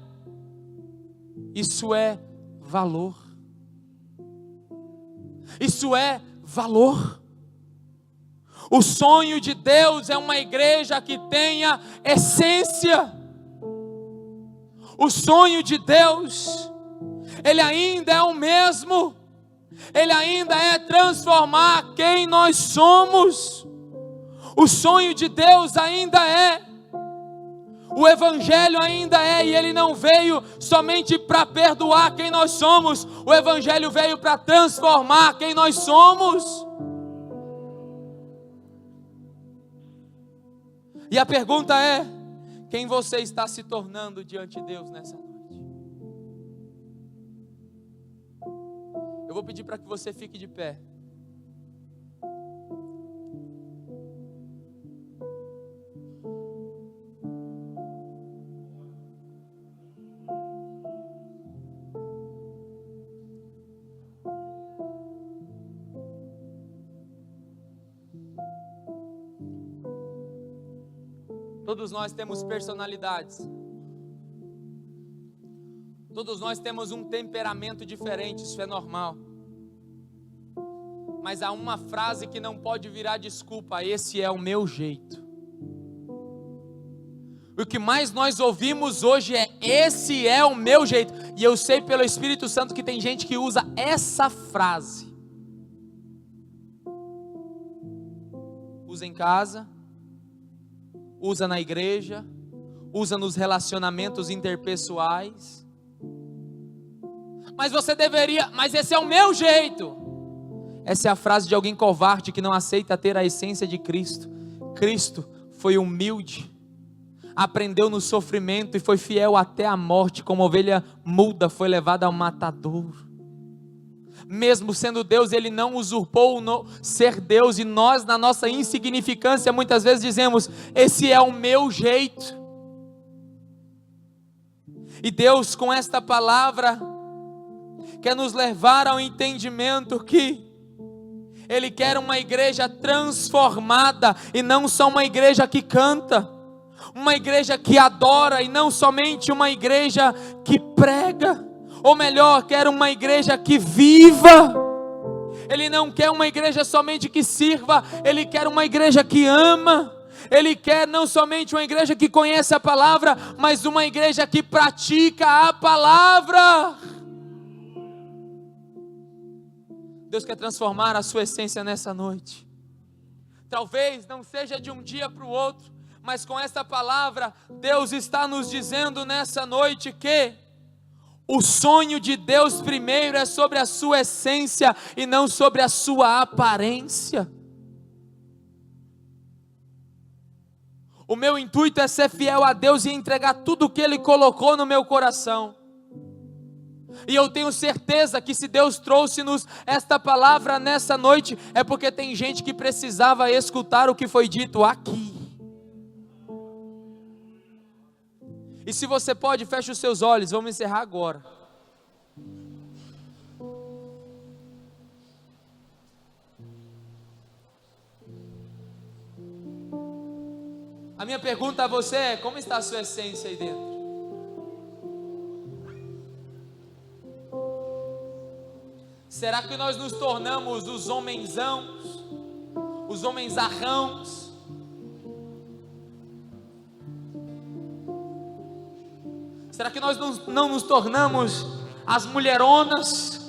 Isso é valor. Isso é valor. O sonho de Deus é uma igreja que tenha essência. O sonho de Deus, ele ainda é o mesmo. Ele ainda é transformar quem nós somos. O sonho de Deus ainda é. O Evangelho ainda é, e ele não veio somente para perdoar quem nós somos. O Evangelho veio para transformar quem nós somos. E a pergunta é: quem você está se tornando diante de Deus nessa noite? Eu vou pedir para que você fique de pé. Todos nós temos personalidades. Todos nós temos um temperamento diferente, isso é normal. Mas há uma frase que não pode virar desculpa: esse é o meu jeito. O que mais nós ouvimos hoje é: esse é o meu jeito. E eu sei pelo Espírito Santo que tem gente que usa essa frase. Usa em casa, usa na igreja, usa nos relacionamentos interpessoais. Mas você deveria, mas esse é o meu jeito. Essa é a frase de alguém covarde que não aceita ter a essência de Cristo. Cristo foi humilde, aprendeu no sofrimento e foi fiel até a morte. Como ovelha muda foi levada ao matadouro. Mesmo sendo Deus, ele não usurpou ser Deus. E nós, na nossa insignificância, muitas vezes dizemos: esse é o meu jeito. E Deus, com esta palavra, quer nos levar ao entendimento que Ele quer uma igreja transformada, e não só uma igreja que canta, uma igreja que adora, e não somente uma igreja que prega. Ou melhor, quer uma igreja que viva. Ele não quer uma igreja somente que sirva, Ele quer uma igreja que ama. Ele quer não somente uma igreja que conhece a palavra, mas uma igreja que pratica a palavra. Deus quer transformar a sua essência nessa noite. Talvez não seja de um dia para o outro, mas com essa palavra, Deus está nos dizendo nessa noite que o sonho de Deus primeiro é sobre a sua essência e não sobre a sua aparência. O meu intuito é ser fiel a Deus e entregar tudo o que Ele colocou no meu coração. E eu tenho certeza que se Deus trouxe-nos esta palavra nessa noite, é porque tem gente que precisava escutar o que foi dito aqui. E se você pode, feche os seus olhos, vamos encerrar agora. A minha pergunta a você é: como está a sua essência aí dentro? Será que nós nos tornamos os homenzãos, os homenzarrãos? Será que nós não nos tornamos as mulheronas,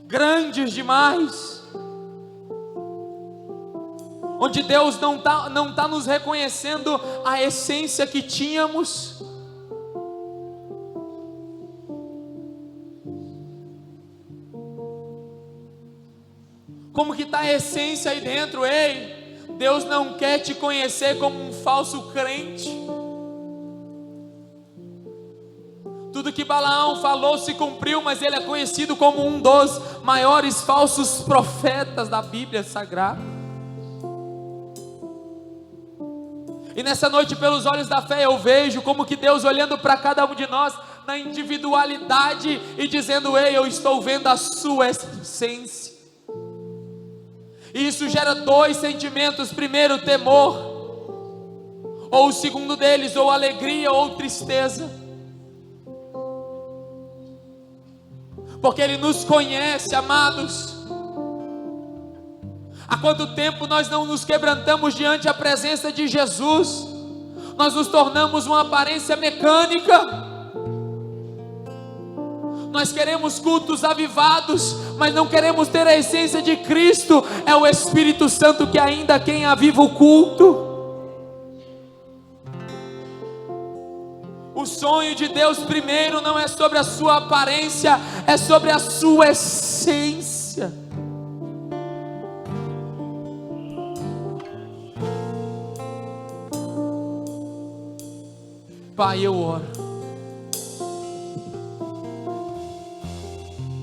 grandes demais? Onde Deus não tá nos reconhecendo a essência que tínhamos? Como que está a essência aí dentro? Ei, Deus não quer te conhecer como um falso crente. Tudo que Balaão falou se cumpriu, mas ele é conhecido como um dos maiores falsos profetas da Bíblia Sagrada. E nessa noite, pelos olhos da fé, eu vejo como que Deus olhando para cada um de nós na individualidade e dizendo: ei, eu estou vendo a sua essência. E isso gera dois sentimentos: primeiro, temor, ou o segundo deles, ou alegria ou tristeza. Porque Ele nos conhece, amados. Há quanto tempo nós não nos quebrantamos diante da presença de Jesus? Nós nos tornamos uma aparência mecânica. Nós queremos cultos avivados, mas não queremos ter a essência de Cristo. É o Espírito Santo que ainda quem aviva o culto. O sonho de Deus primeiro não é sobre a sua aparência, é sobre a sua essência. Pai, eu oro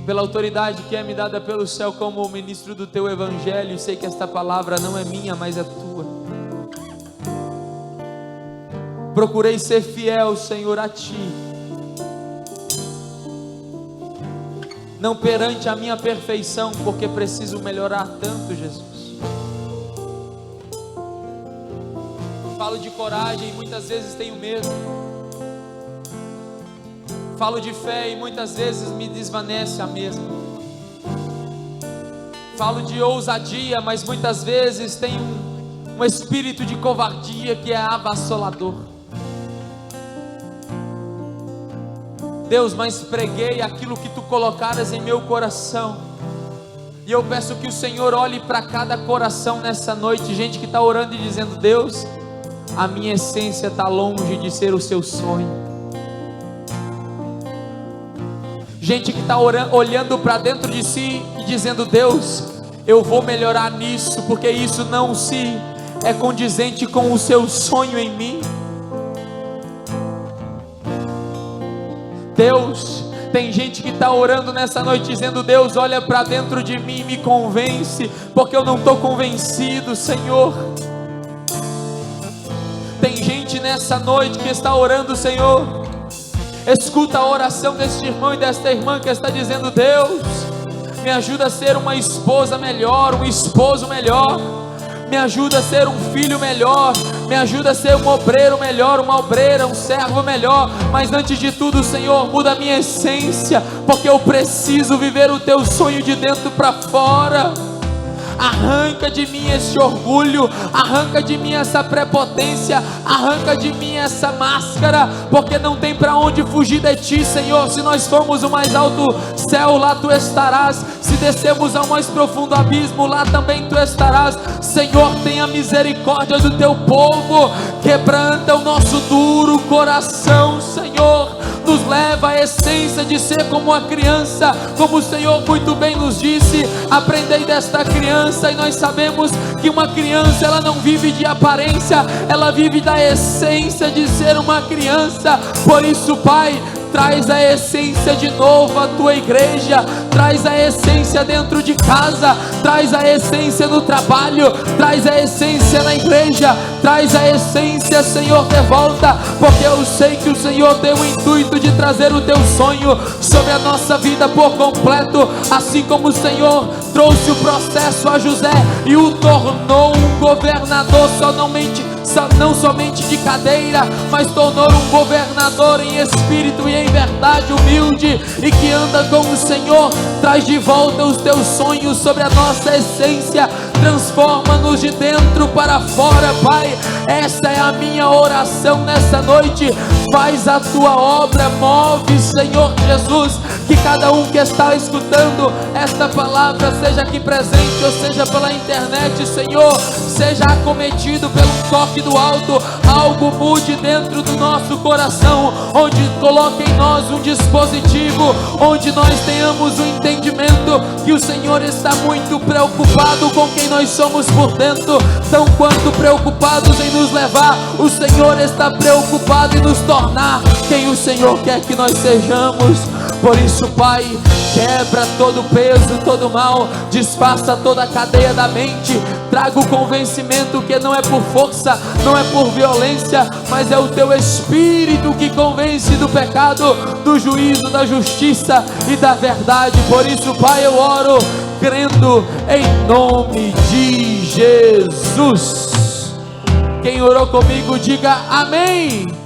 pela autoridade que é me dada pelo céu como ministro do teu evangelho. Sei que esta palavra não é minha, mas é tua. Procurei ser fiel, Senhor, a ti, não perante a minha perfeição, porque preciso melhorar tanto, Jesus. Falo de coragem e muitas vezes tenho medo. Falo de fé e muitas vezes me desvanece a mesma. Falo de ousadia, mas muitas vezes tenho um espírito de covardia que é avassalador. Deus, mas preguei aquilo que tu colocaras em meu coração. E eu peço que o Senhor olhe para cada coração nessa noite. Gente que está orando e dizendo: Deus, a minha essência está longe de ser o seu sonho. Gente que está olhando para dentro de si e dizendo: Deus, eu vou melhorar nisso, porque isso não se é condizente com o seu sonho em mim. Deus, tem gente que está orando nessa noite dizendo: Deus, olha para dentro de mim e me convence, porque eu não estou convencido, Senhor. Tem gente nessa noite que está orando: Senhor, escuta a oração deste irmão e desta irmã que está dizendo: Deus, me ajuda a ser uma esposa melhor, um esposo melhor, me ajuda a ser um filho melhor, me ajuda a ser um obreiro melhor, uma obreira, um servo melhor. Mas antes de tudo, Senhor, muda a minha essência, porque eu preciso viver o teu sonho de dentro para fora. Arranca de mim esse orgulho, arranca de mim essa prepotência, arranca de mim essa máscara, porque não tem para onde fugir de ti, Senhor. Se nós formos o mais alto céu, lá tu estarás. Se descermos ao mais profundo abismo, lá também tu estarás. Senhor, tenha misericórdia do teu povo, quebranta o nosso duro coração, Senhor. Nos leva à essência de ser como a criança, como o Senhor muito bem nos disse: aprendei desta criança. E nós sabemos que uma criança, ela não vive de aparência, ela vive da essência de ser uma criança. Por isso, Pai, traz a essência de novo à tua igreja, traz a essência dentro de casa, traz a essência no trabalho, traz a essência na igreja, traz a essência, Senhor, de volta, porque eu sei que o Senhor tem o intuito de trazer o teu sonho sobre a nossa vida por completo, assim como o Senhor trouxe o processo a José e o tornou um governador não somente de cadeira, mas tornou um governador em espírito e em verdade, humilde e que anda com o Senhor. Traz de volta os teus sonhos sobre a nossa essência, transforma-nos de dentro para fora, Pai. Essa é a minha oração nessa noite. Faz a tua obra, move, Senhor Jesus, que cada um que está escutando esta palavra, seja aqui presente ou seja pela internet, Senhor, seja acometido pelo toque do alto. Algo mude dentro do nosso coração, onde coloque em nós um dispositivo, onde nós tenhamos o entendimento que o Senhor está muito preocupado com quem nós somos por dentro, tão quanto preocupados em nos levar. O Senhor está preocupado em nos tornar quem o Senhor quer que nós sejamos. Por isso, Pai, quebra todo peso, todo mal, desfaça toda a cadeia da mente, traga o convencimento que não é por força, não é por violência, mas é o teu Espírito que convence do pecado, do juízo, da justiça e da verdade. Por isso, Pai, eu oro crendo em nome de Jesus. Quem orou comigo, diga amém.